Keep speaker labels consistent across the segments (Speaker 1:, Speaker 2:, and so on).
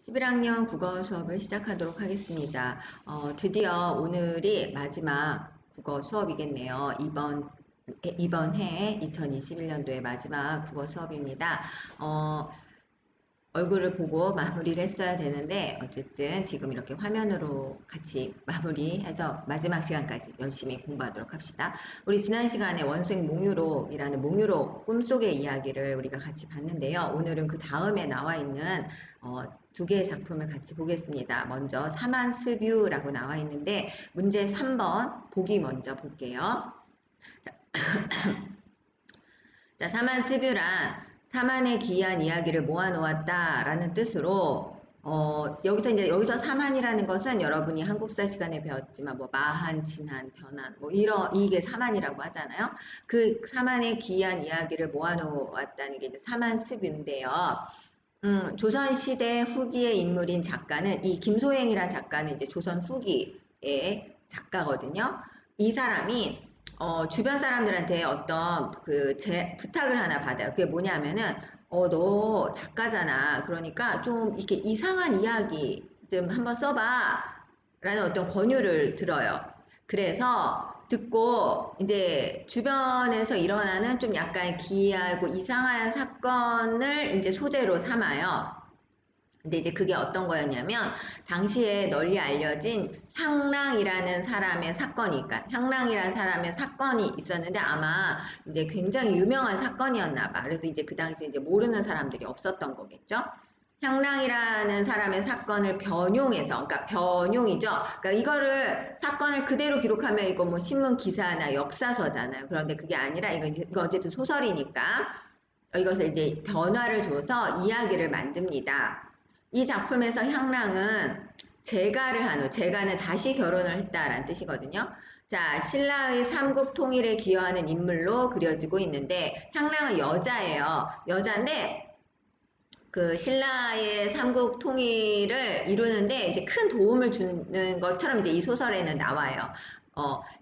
Speaker 1: 11학년 국어 수업을 시작하도록 하겠습니다. 드디어 오늘이 마지막 국어 수업이겠네요. 이번 해 2021년도의 마지막 국어 수업입니다. 얼굴을 보고 마무리를 했어야 되는데 어쨌든 지금 이렇게 화면으로 같이 마무리해서 마지막 시간까지 열심히 공부하도록 합시다. 우리 지난 시간에 원수행 몽유록이라는 몽유록 꿈속의 이야기를 우리가 같이 봤는데요. 오늘은 그 다음에 나와 있는 두 개의 작품을 같이 보겠습니다. 먼저 사만스뷰라고 나와 있는데 문제 3번 보기 먼저 볼게요. 자, 자, 사만스뷰란 사만의 기이한 이야기를 모아놓았다라는 뜻으로 여기서 사만이라는 것은 여러분이 한국사 시간에 배웠지만 뭐 마한, 진한, 변한 뭐 이게 사만이라고 하잖아요. 그 사만의 기이한 이야기를 모아놓았다는 게 이제 사만스뷰인데요. 조선시대 후기의 인물인 작가는 이 김소행이라는 작가는 이제 조선 후기의 작가거든요. 이 사람이 주변 사람들한테 어떤 부탁을 하나 받아요. 그게 뭐냐면은 너 작가잖아. 그러니까 좀 이렇게 이상한 이야기 좀 한번 써봐. 라는 어떤 권유를 들어요. 그래서 듣고 이제 주변에서 일어나는 좀 약간 기이하고 이상한 사건을 이제 소재로 삼아요. 근데 이제 그게 어떤 거였냐면 당시에 널리 알려진 향랑이라는 사람의 사건이, 그러니까 향랑이라는 사람의 사건이 있었는데 아마 이제 굉장히 유명한 사건이었나 봐. 그래서 이제 그 당시에 이제 모르는 사람들이 없었던 거겠죠. 향랑이라는 사람의 사건을 변용해서, 그러니까 변용이죠. 그러니까 이거를 사건을 그대로 기록하면 이거 뭐 신문 기사나 역사서잖아요. 그런데 그게 아니라 이거 어쨌든 소설이니까 이것을 이제 변화를 줘서 이야기를 만듭니다. 이 작품에서 향랑은 재가를 한 후, 재가는 다시 결혼을 했다라는 뜻이거든요. 자, 신라의 삼국 통일에 기여하는 인물로 그려지고 있는데 향랑은 여자예요. 여자인데 그 신라의 삼국 통일을 이루는데 이제 큰 도움을 주는 것처럼 이제 이 소설에는 나와요.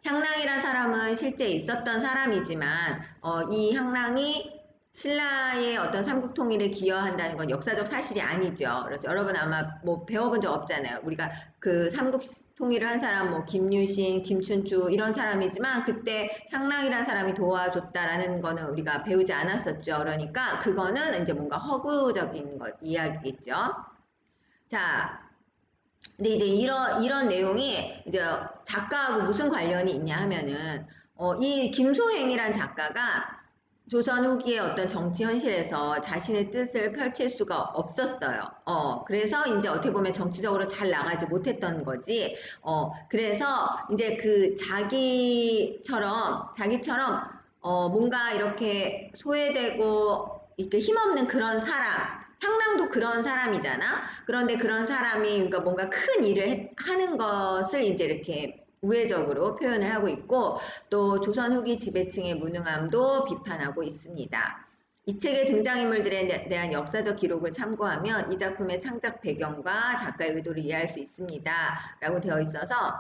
Speaker 1: 향랑이란 사람은 실제 있었던 사람이지만, 이 향랑이 신라의 어떤 삼국 통일에 기여한다는 건 역사적 사실이 아니죠. 그래서 여러분 아마 뭐 배워본 적 없잖아요. 우리가 그 삼국 통일을 한 사람 뭐 김유신, 김춘추 이런 사람이지만 그때 향랑이란 사람이 도와줬다라는 거는 우리가 배우지 않았었죠. 그러니까 그거는 이제 뭔가 허구적인 이야기겠죠. 자, 근데 이제 이런 내용이 이제 작가하고 무슨 관련이 있냐 하면은 이 김소행이란 작가가 조선 후기의 어떤 정치 현실에서 자신의 뜻을 펼칠 수가 없었어요. 그래서 이제 어떻게 보면 정치적으로 잘 나가지 못했던 거지. 그래서 이제 그 자기처럼 뭔가 이렇게 소외되고 이렇게 힘없는 그런 사람, 향랑도 그런 사람이잖아. 그런데 그런 사람이 그러니까 뭔가 큰 일을 하는 것을 이제 이렇게 우회적으로 표현을 하고 있고 또 조선 후기 지배층의 무능함도 비판하고 있습니다. 이 책의 등장인물들에 대한 역사적 기록을 참고하면 이 작품의 창작 배경과 작가의 의도를 이해할 수 있습니다. 라고 되어 있어서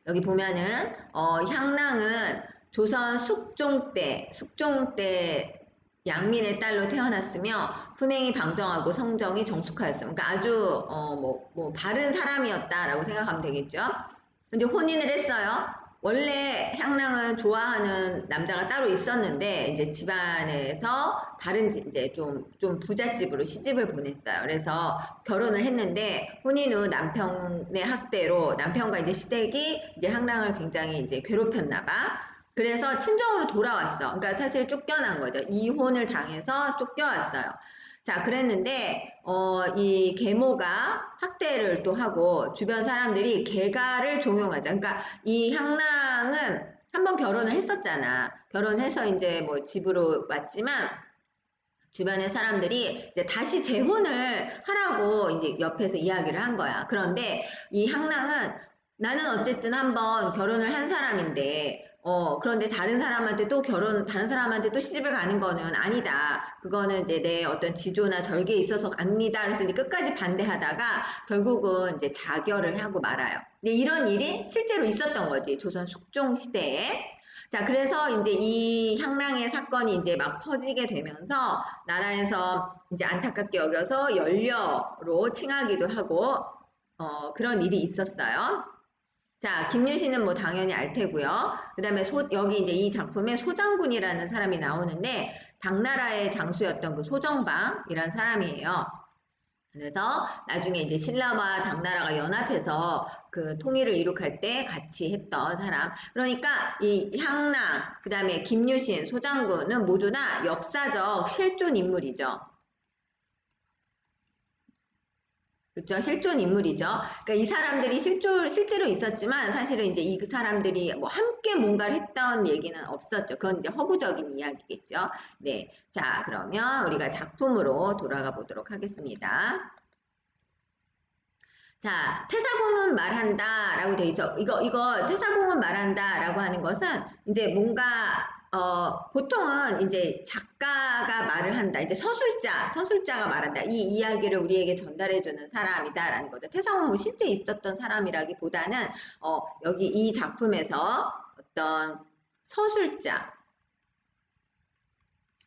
Speaker 1: 여기 보면은 향랑은 조선 숙종 때 양민의 딸로 태어났으며 품행이 방정하고 성정이 정숙하였음. 그러니까 아주 뭐 바른 사람이었다라고 생각하면 되겠죠. 이제 혼인을 했어요. 원래 향랑은 좋아하는 남자가 따로 있었는데 이제 집안에서 다른 이제 좀 부잣집으로 시집을 보냈어요. 그래서 결혼을 했는데 혼인 후 남편의 학대로 남편과 이제 시댁이 이제 향랑을 굉장히 이제 괴롭혔나 봐. 그래서 친정으로 돌아왔어. 그러니까 사실 쫓겨난 거죠. 이혼을 당해서 쫓겨왔어요. 자, 그랬는데, 이 계모가 학대를 또 하고, 주변 사람들이 계가를 종용하자. 그러니까 이 향랑은 한 번 결혼을 했었잖아. 결혼해서 이제 뭐 집으로 왔지만, 주변의 사람들이 이제 다시 재혼을 하라고 이제 옆에서 이야기를 한 거야. 그런데 이 향랑은 나는 어쨌든 한번 결혼을 한 사람인데, 그런데 다른 사람한테 또 시집을 가는 거는 아니다. 그거는 이제 내 어떤 지조나 절개에 있어서 압니다. 그래서 이제 끝까지 반대하다가 결국은 이제 자결을 하고 말아요. 근데 이런 일이 실제로 있었던 거지. 조선 숙종 시대에. 자, 그래서 이제 이 향랑의 사건이 이제 막 퍼지게 되면서 나라에서 이제 안타깝게 여겨서 연료로 칭하기도 하고, 그런 일이 있었어요. 자, 김유신은 뭐 당연히 알 테고요. 그 다음에 여기 이제 이 작품에 소장군이라는 사람이 나오는데, 당나라의 장수였던 그 소정방이란 사람이에요. 그래서 나중에 이제 신라와 당나라가 연합해서 그 통일을 이룩할 때 같이 했던 사람. 그러니까 이 향랑, 그 다음에 김유신, 소장군은 모두 다 역사적 실존 인물이죠. 그렇죠. 실존 인물이죠. 그러니까 이 사람들이 실제로 있었지만 사실은 이제 이 사람들이 뭐 함께 뭔가를 했던 얘기는 없었죠. 그건 이제 허구적인 이야기겠죠. 네. 자, 그러면 우리가 작품으로 돌아가 보도록 하겠습니다. 자, 태사공은 말한다라고 돼 있어. 이거 태사공은 말한다라고 하는 것은 이제 뭔가 보통은 이제 작가가 말을 한다. 이제 서술자가 말한다. 이 이야기를 우리에게 전달해주는 사람이다라는 거죠. 태사공은 뭐 실제 있었던 사람이라기보다는 여기 이 작품에서 어떤 서술자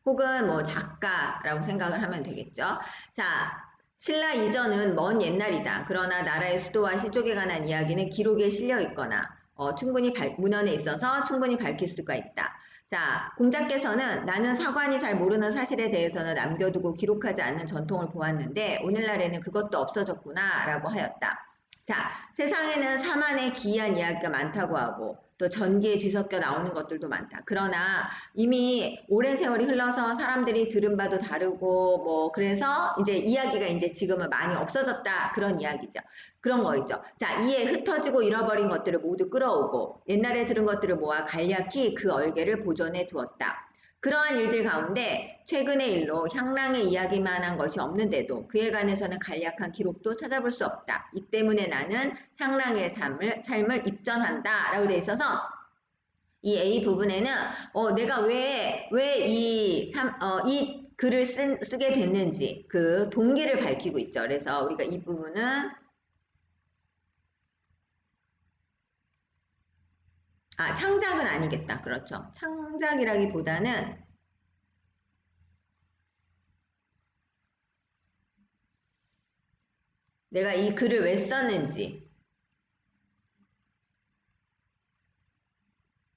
Speaker 1: 혹은 뭐 작가라고 생각을 하면 되겠죠. 자, 신라 이전은 먼 옛날이다. 그러나 나라의 수도와 시족에 관한 이야기는 기록에 실려 있거나 충분히 문헌에 있어서 충분히 밝힐 수가 있다. 자, 공자께서는 나는 사관이 잘 모르는 사실에 대해서는 남겨두고 기록하지 않는 전통을 보았는데 오늘날에는 그것도 없어졌구나 라고 하였다. 자, 세상에는 사만의 기이한 이야기가 많다고 하고 또 전기에 뒤섞여 나오는 것들도 많다. 그러나 이미 오랜 세월이 흘러서 사람들이 들은 바도 다르고 뭐 그래서 이제 이야기가 이제 지금은 많이 없어졌다. 그런 이야기죠. 그런 거 있죠. 자, 이에 흩어지고 잃어버린 것들을 모두 끌어오고 옛날에 들은 것들을 모아 간략히 그 얼개를 보존해 두었다. 그러한 일들 가운데 최근의 일로 향랑의 이야기만 한 것이 없는데도 그에 관해서는 간략한 기록도 찾아볼 수 없다. 이 때문에 나는 향랑의 삶을 입전한다 라고 돼 있어서 이 A 부분에는 내가 이 글을 쓰게 됐는지 그 동기를 밝히고 있죠. 그래서 우리가 이 부분은 창작은 아니겠다. 그렇죠. 창작이라기보다는 내가 이 글을 왜 썼는지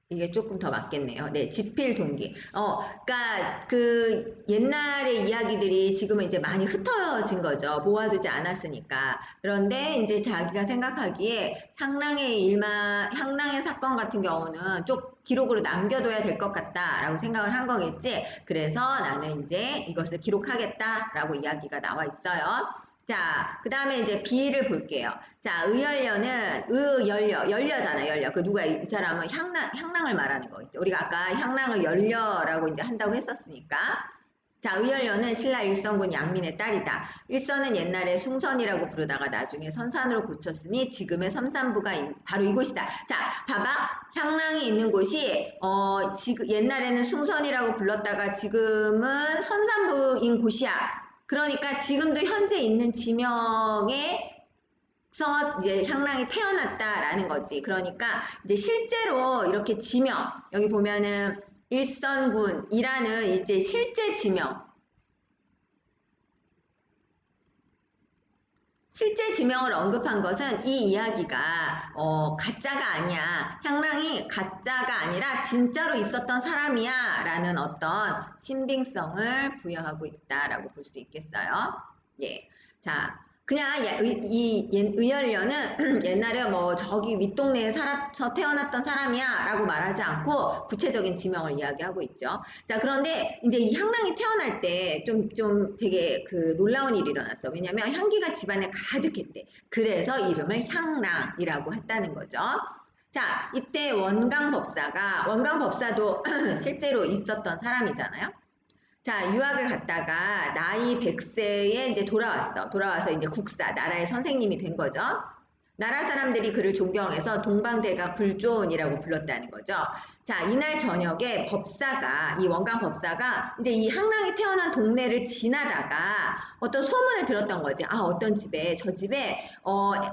Speaker 1: 이게 조금 더 맞겠네요. 네, 지필 동기. 그러니까 그 옛날의 이야기들이 지금은 이제 많이 흩어진 거죠. 모아두지 않았으니까. 그런데 이제 자기가 생각하기에 향랑의 사건 같은 경우는 좀 기록으로 남겨둬야 될 것 같다라고 생각을 한 거겠지. 그래서 나는 이제 이것을 기록하겠다라고 이야기가 나와 있어요. 자, 그 다음에 이제 B를 볼게요. 자, 열려잖아, 열려. 그 누가 이 사람은 향랑을 말하는 거 있죠. 우리가 아까 향랑을 열려라고 이제 한다고 했었으니까. 자, 의열려는 신라 일성군 양민의 딸이다. 일선은 옛날에 숭선이라고 부르다가 나중에 선산으로 고쳤으니 지금의 섬산부가 바로 이곳이다. 자, 봐봐. 향랑이 있는 곳이 지금 옛날에는 숭선이라고 불렀다가 지금은 선산부인 곳이야. 그러니까 지금도 현재 있는 지명에 서 이제 향랑이 태어났다라는 거지. 그러니까 이제 실제로 이렇게 지명 여기 보면은 일선군이라는 이제 실제 지명을 언급한 것은 이 이야기가 가짜가 아니야. 향랑이 가짜가 아니라 진짜로 있었던 사람이야 라는 어떤 신빙성을 부여하고 있다라고 볼 수 있겠어요. 예. 자, 그냥 이 의열려는 옛날에 뭐 저기 윗동네에 살아서 태어났던 사람이야 라고 말하지 않고 구체적인 지명을 이야기하고 있죠. 자, 그런데 이제 이 향랑이 태어날 때 좀 되게 그 놀라운 일이 일어났어. 왜냐면 향기가 집안에 가득했대. 그래서 이름을 향랑이라고 했다는 거죠. 자, 이때 원광법사도 실제로 있었던 사람이잖아요. 자, 유학을 갔다가 나이 100세에 이제 돌아와서 이제 나라의 선생님이 된 거죠. 나라 사람들이 그를 존경해서 동방대가 굴조원이라고 불렀다는 거죠. 자, 이날 저녁에 이 원강 법사가 이제 이 향랑이 태어난 동네를 지나다가 어떤 소문을 들었던 거지. 어떤 집에, 저 집에,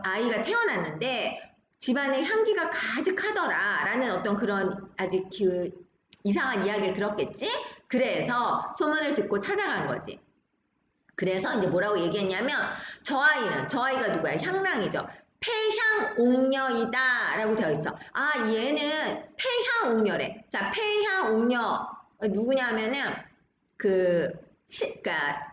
Speaker 1: 아이가 태어났는데 집안에 향기가 가득하더라 라는 어떤 그런 아주 이상한 이야기를 들었겠지? 그래서 소문을 듣고 찾아간 거지. 그래서 이제 뭐라고 얘기했냐면 저 아이가 누구야? 향랑이죠. 폐향옥녀이다 라고 되어 있어. 아, 얘는 폐향옥녀래. 자, 폐향옥녀 누구냐면은 그러니까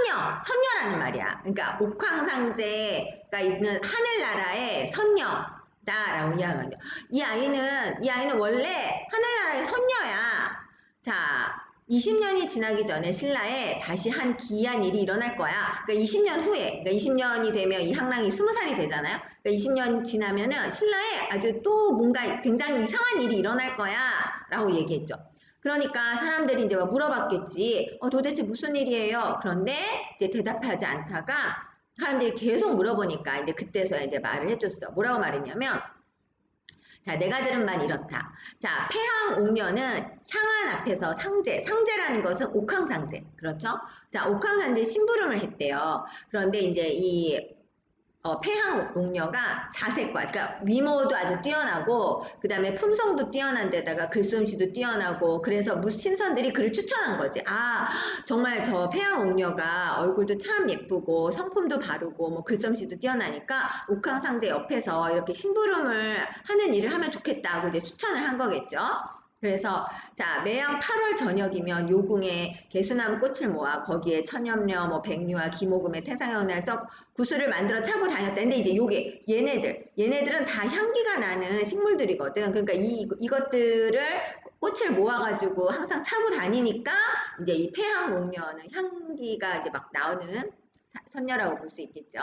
Speaker 1: 선녀라는 말이야. 그러니까 옥황상제가 있는 하늘나라의 선녀다라고 이야기하는 거야. 이 아이는 원래 하늘나라의 선녀야. 자, 20년이 지나기 전에 신라에 다시 한 기이한 일이 일어날 거야. 그러니까 20년 후에, 그러니까 20년이 되면 이 향랑이 20살이 되잖아요. 그러니까 20년 지나면은 신라에 아주 또 뭔가 굉장히 이상한 일이 일어날 거야. 라고 얘기했죠. 그러니까 사람들이 이제 물어봤겠지. 도대체 무슨 일이에요? 그런데 이제 대답하지 않다가 사람들이 계속 물어보니까 이제 그때서야 이제 말을 해줬어. 뭐라고 말했냐면, 자, 내가 들은 말 이렇다. 자, 폐항옥녀는 향안 앞에서 상제라는 것은 옥황상제. 그렇죠? 자, 옥황상제 심부름을 했대요. 그런데 이제 이 폐항옥녀가 자색과, 그러니까 미모도 아주 뛰어나고, 그 다음에 품성도 뛰어난 데다가 글솜씨도 뛰어나고, 그래서 신선들이 그를 추천한 거지. 아, 정말 저 폐항옥녀가 얼굴도 참 예쁘고, 성품도 바르고, 뭐 글솜씨도 뛰어나니까, 옥황상제 옆에서 이렇게 심부름을 하는 일을 하면 좋겠다고 이제 추천을 한 거겠죠. 그래서 자 매양 8월 저녁이면 요궁에 개수나무 꽃을 모아 거기에 천엽려, 뭐 백류와 기모금에 태상연을 쩍 구슬을 만들어 차고 다녔다. 근데 이제 요게 얘네들은 다 향기가 나는 식물들이거든. 그러니까 이것들을 꽃을 모아가지고 항상 차고 다니니까 이제 이 폐향옥녀는 향기가 이제 막 나오는 선녀라고 볼 수 있겠죠.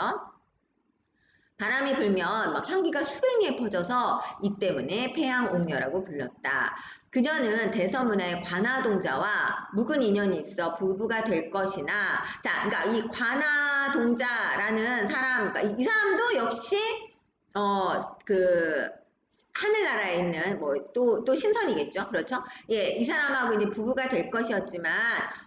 Speaker 1: 바람이 불면 막 향기가 수백 리에 퍼져서 이 때문에 폐양옥녀라고 불렀다. 그녀는 대서문화의 관아동자와 묵은 인연이 있어 부부가 될 것이나, 자, 그러니까 이 관아동자라는 사람, 그러니까 이 사람도 역시 그 하늘나라에 있는 뭐 또 신선이겠죠. 그렇죠? 예, 이 사람하고 이제 부부가 될 것이었지만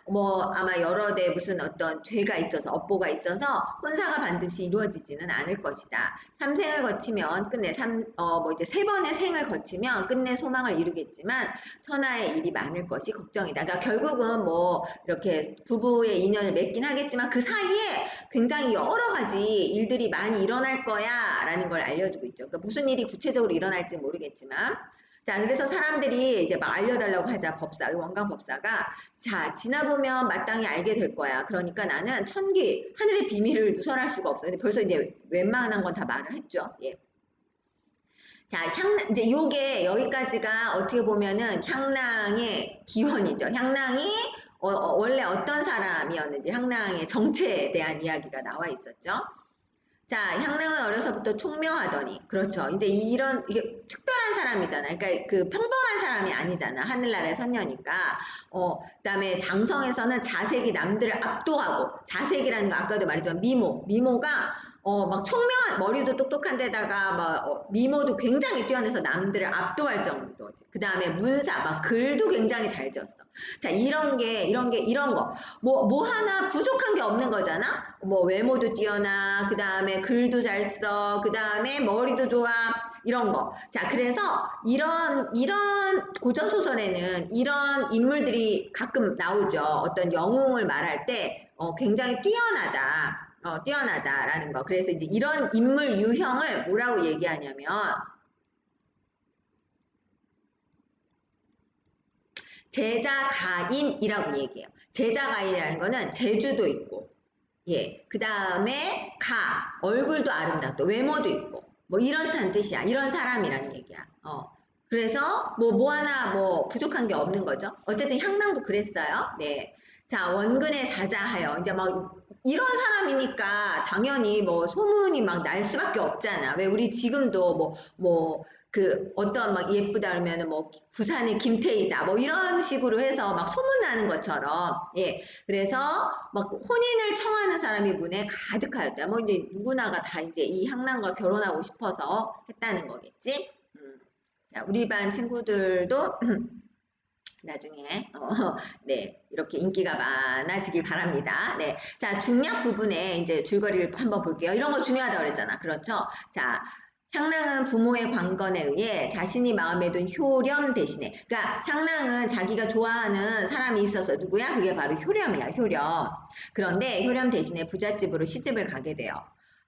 Speaker 1: 뭐 아마 여러 대 무슨 어떤 죄가 있어서 업보가 있어서 혼사가 반드시 이루어지지는 않을 것이다. 삼생을 거치면 끝내 뭐 이제 세 번의 생을 거치면 끝내 소망을 이루겠지만 천하의 일이 많을 것이 걱정이다. 그러니까 결국은 뭐 이렇게 부부의 인연을 맺긴 하겠지만 그 사이에 굉장히 여러 가지 일들이 많이 일어날 거야라는 걸 알려주고 있죠. 그러니까 무슨 일이 구체적으로 일어날지 모르겠지만, 자, 그래서 사람들이 이제 막 알려달라고 하자, 원감 법사가, 자, 지나보면 마땅히 알게 될 거야. 그러니까 나는 하늘의 비밀을 누설할 수가 없어. 근데 벌써 이제 웬만한 건 다 말을 했죠. 예. 자, 이제 요게 여기까지가 어떻게 보면은 향랑의 기원이죠. 향랑이 원래 어떤 사람이었는지, 향랑의 정체에 대한 이야기가 나와 있었죠. 자, 향랑은 어려서부터 총명하더니, 그렇죠. 이제 이게 특별한 사람이잖아. 그러니까 그 평범한 사람이 아니잖아. 하늘나라의 선녀니까. 그다음에 장성에서는 자색이 남들을 압도하고, 자색이라는 거 아까도 말했지만 미모가 막 총명한, 머리도 똑똑한 데다가 막 미모도 굉장히 뛰어나서 남들을 압도할 정도지. 그 다음에 문사, 막 글도 굉장히 잘 지었어. 자, 이런 거. 뭐 하나 부족한 게 없는 거잖아? 뭐 외모도 뛰어나, 그 다음에 글도 잘 써, 그 다음에 머리도 좋아, 이런 거. 자, 그래서 이런 고전소설에는 이런 인물들이 가끔 나오죠. 어떤 영웅을 말할 때, 굉장히 뛰어나다라는 거. 그래서 이제 이런 인물 유형을 뭐라고 얘기하냐면, 제자가인이라고 얘기해요. 제자가인이라는 거는 재주도 있고, 예, 그 다음에 얼굴도 아름답고, 외모도 있고, 뭐 이렇다는 뜻이야. 이런 사람이란 얘기야. 그래서 뭐 하나 뭐 부족한 게 없는 거죠. 어쨌든 향랑도 그랬어요. 네. 자, 원근에 자자하여. 이제 막 이런 사람이니까 당연히 뭐 소문이 막 날 수밖에 없잖아. 왜 우리 지금도 그 어떤 막 예쁘다 그러면은 뭐 부산의 김태희다 뭐 이런 식으로 해서 막 소문나는 것처럼, 예, 그래서 막 혼인을 청하는 사람이 문에 가득하였다. 뭐 이제 누구나가 다 이제 이 향랑과 결혼하고 싶어서 했다는 거겠지. 자, 우리 반 친구들도 나중에 네, 이렇게 인기가 많아지길 바랍니다. 네, 자, 중약 부분에 이제 줄거리를 한번 볼게요. 이런 거 중요하다고 그랬잖아. 그렇죠? 자, 향랑은 부모의 관건에 의해 자신이 마음에 둔 효렴 대신에, 그러니까 향랑은 자기가 좋아하는 사람이 있어서 누구야? 그게 바로 효렴이야, 효렴. 그런데 효렴 대신에 부잣집으로 시집을 가게 돼요.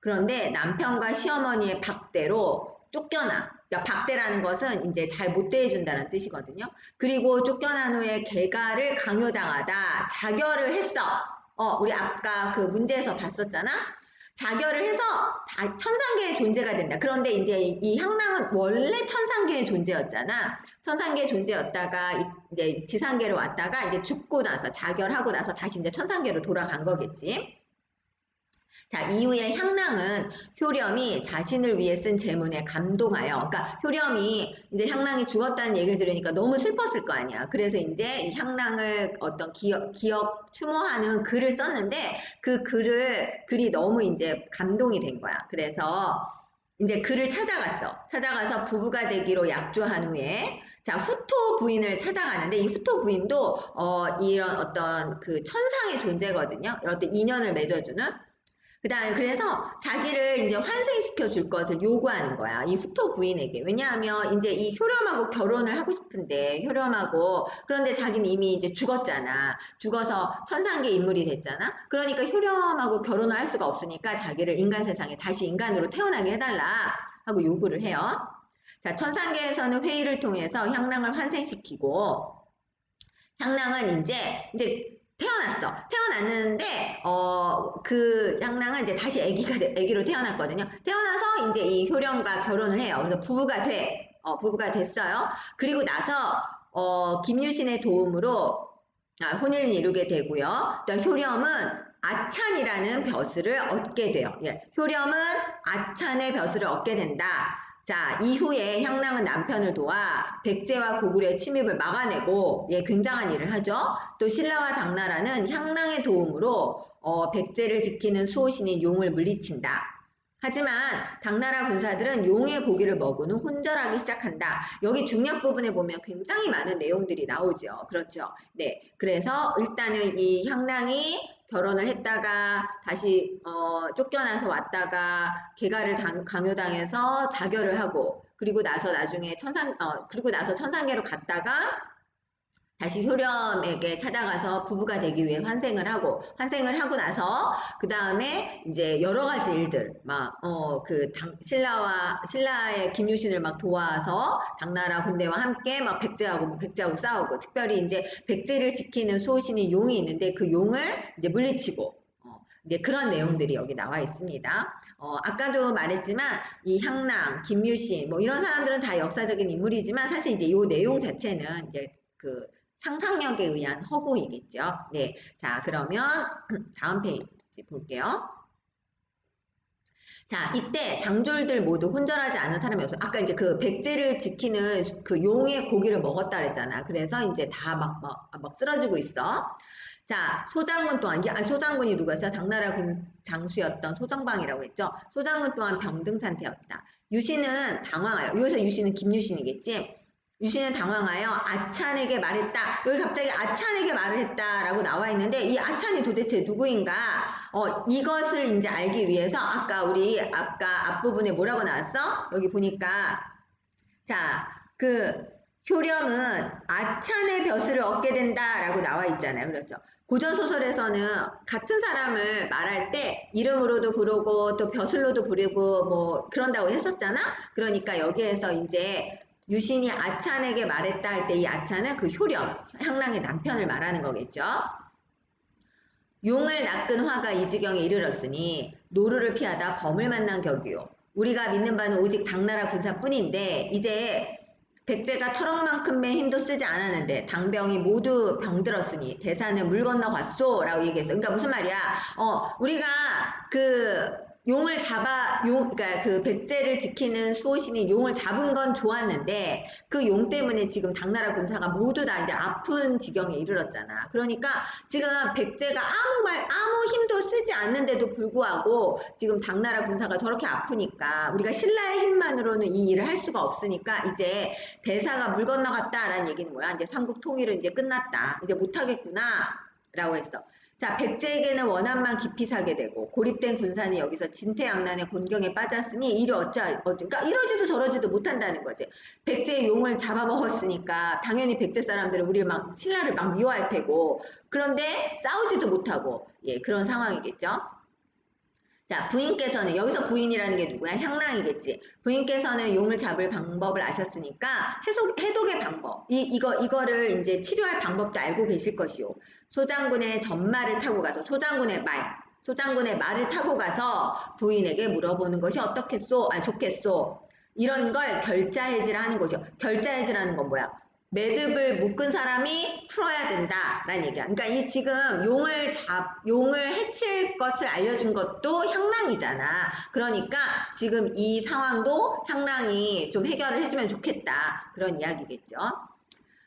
Speaker 1: 그런데 남편과 시어머니의 박대로 쫓겨나. 그러니까 박대라는 것은 이제 잘 못 대해준다는 뜻이거든요. 그리고 쫓겨난 후에 개가를 강요당하다 자결을 했어. 우리 아까 그 문제에서 봤었잖아. 자결을 해서 천상계의 존재가 된다. 그런데 이제 이 향랑은 원래 천상계의 존재였잖아. 천상계의 존재였다가 이제 지상계로 왔다가 이제 죽고 나서 자결하고 나서 다시 이제 천상계로 돌아간 거겠지. 자, 이후에 향랑은 효렴이 자신을 위해 쓴 제문에 감동하여, 그러니까 효렴이 이제 향랑이 죽었다는 얘기를 들으니까 너무 슬펐을 거 아니야. 그래서 이제 이 향랑을 어떤 기억 추모하는 글을 썼는데 그 글이 너무 이제 감동이 된 거야. 그래서 이제 그를 찾아가서 부부가 되기로 약조한 후에 자, 수토 부인을 찾아가는데 이 수토 부인도 이런 어떤 그 천상의 존재거든요. 어떤 인연을 맺어주는 그다음에 그래서 자기를 이제 환생시켜 줄 것을 요구하는 거야. 이 수토 부인에게. 왜냐하면 이제 이 효렴하고 결혼을 하고 싶은데 효렴하고 그런데 자기는 이미 이제 죽었잖아. 죽어서 천상계 인물이 됐잖아. 그러니까 효렴하고 결혼을 할 수가 없으니까 자기를 인간 세상에 다시 인간으로 태어나게 해달라 하고 요구를 해요. 자, 천상계에서는 회의를 통해서 향랑을 환생시키고 향랑은 이제 태어났는데 그 향랑은 이제 다시 아기로 태어났거든요. 태어나서 이제 이 효령과 결혼을 해요. 그래서 부부가 됐어요. 그리고 나서 김유신의 도움으로 혼인을 이루게 되고요. 또 효령은 아찬이라는 벼슬을 얻게 돼요. 예, 효령은 아찬의 벼슬을 얻게 된다. 자, 이후에 향랑은 남편을 도와 백제와 고구려의 침입을 막아내고 예, 굉장한 일을 하죠. 또 신라와 당나라는 향랑의 도움으로 백제를 지키는 수호신인 용을 물리친다. 하지만 당나라 군사들은 용의 고기를 먹은 후 혼절하기 시작한다. 여기 중력 부분에 보면 굉장히 많은 내용들이 나오죠. 그렇죠. 네. 그래서 일단은 이 향랑이 결혼을 했다가 다시 쫓겨나서 왔다가 개가를 강요당해서 자결을 하고 그리고 나서 나중에 그리고 나서 천상계로 갔다가 다시 효렴에게 찾아가서 부부가 되기 위해 환생을 하고 나서 그 다음에 이제 여러 가지 일들 신라의 김유신을 막 도와서 당나라 군대와 함께 막 백제하고 싸우고 특별히 이제 백제를 지키는 수호신인 용이 있는데 그 용을 이제 물리치고 이제 그런 내용들이 여기 나와 있습니다. 아까도 말했지만 이 향랑, 김유신 뭐 이런 사람들은 다 역사적인 인물이지만 사실 이제 이 내용 자체는 이제 그 상상력에 의한 허구이겠죠. 네. 자, 그러면 다음 페이지 볼게요. 자, 이때 장졸들 모두 혼절하지 않은 사람이 없어. 아까 이제 그 백제를 지키는 그 용의 고기를 먹었다 그랬잖아. 그래서 이제 다 막 쓰러지고 있어. 자, 소장군 또한, 소장군이 누구였어요? 당나라 군 장수였던 소정방이라고 했죠. 소장군 또한 병든 상태였다. 유신은 당황하여, 여기서 유신은 김유신이겠지. 유신은 당황하여 아찬에게 말했다. 여기 갑자기 아찬에게 말을 했다라고 나와 있는데 이 아찬이 도대체 누구인가? 이것을 이제 알기 위해서 아까 앞부분에 뭐라고 나왔어? 여기 보니까 자, 그 효령은 아찬의 벼슬을 얻게 된다라고 나와 있잖아요. 그렇죠? 고전 소설에서는 같은 사람을 말할 때 이름으로도 부르고 또 벼슬로도 부르고 뭐 그런다고 했었잖아. 그러니까 여기에서 이제 유신이 아찬에게 말했다 할 때 이 아찬은 그 효령, 향랑의 남편을 말하는 거겠죠. 용을 낚은 화가 이 지경에 이르렀으니 노루를 피하다 범을 만난 격이요. 우리가 믿는 바는 오직 당나라 군사뿐인데 이제 백제가 터럭만큼의 힘도 쓰지 않았는데 당병이 모두 병들었으니 대사는 물 건너 갔소 라고 얘기했어. 그러니까 무슨 말이야? 우리가 그 그러니까 그 백제를 지키는 수호신이 용을 잡은 건 좋았는데 그 용 때문에 지금 당나라 군사가 모두 다 이제 아픈 지경에 이르렀잖아. 그러니까 지금 백제가 아무 힘도 쓰지 않는데도 불구하고 지금 당나라 군사가 저렇게 아프니까 우리가 신라의 힘만으로는 이 일을 할 수가 없으니까 이제 대사가 물 건너갔다라는 얘기는 뭐야? 이제 삼국 통일은 이제 끝났다. 이제 못하겠구나. 라고 했어. 자, 백제에게는 원한만 깊이 사게 되고 고립된 군사는 여기서 진퇴양난의 곤경에 빠졌으니 이를 그러니까 이러지도 저러지도 못한다는 거지. 백제의 용을 잡아먹었으니까 당연히 백제 사람들은 우리를 막 신라를 막 미워할 테고 그런데 싸우지도 못하고 예, 그런 상황이겠죠. 자, 부인께서는 여기서 부인이라는 게 누구야? 향랑이겠지. 부인께서는 용을 잡을 방법을 아셨으니까 해독의 방법. 이거를 이제 치료할 방법도 알고 계실 것이요. 소장군의 전말을 타고 가서 소장군의 말을 타고 가서 부인에게 물어보는 것이 어떻겠소? 아, 좋겠소. 이런 걸 결자해지라 것이요. 결자해지라는 건 뭐야? 매듭을 묶은 사람이 풀어야 된다라는 얘기야. 그러니까 이 지금 용을 해칠 것을 알려준 것도 향랑이잖아. 그러니까 지금 이 상황도 향랑이 좀 해결을 해주면 좋겠다. 그런 이야기겠죠.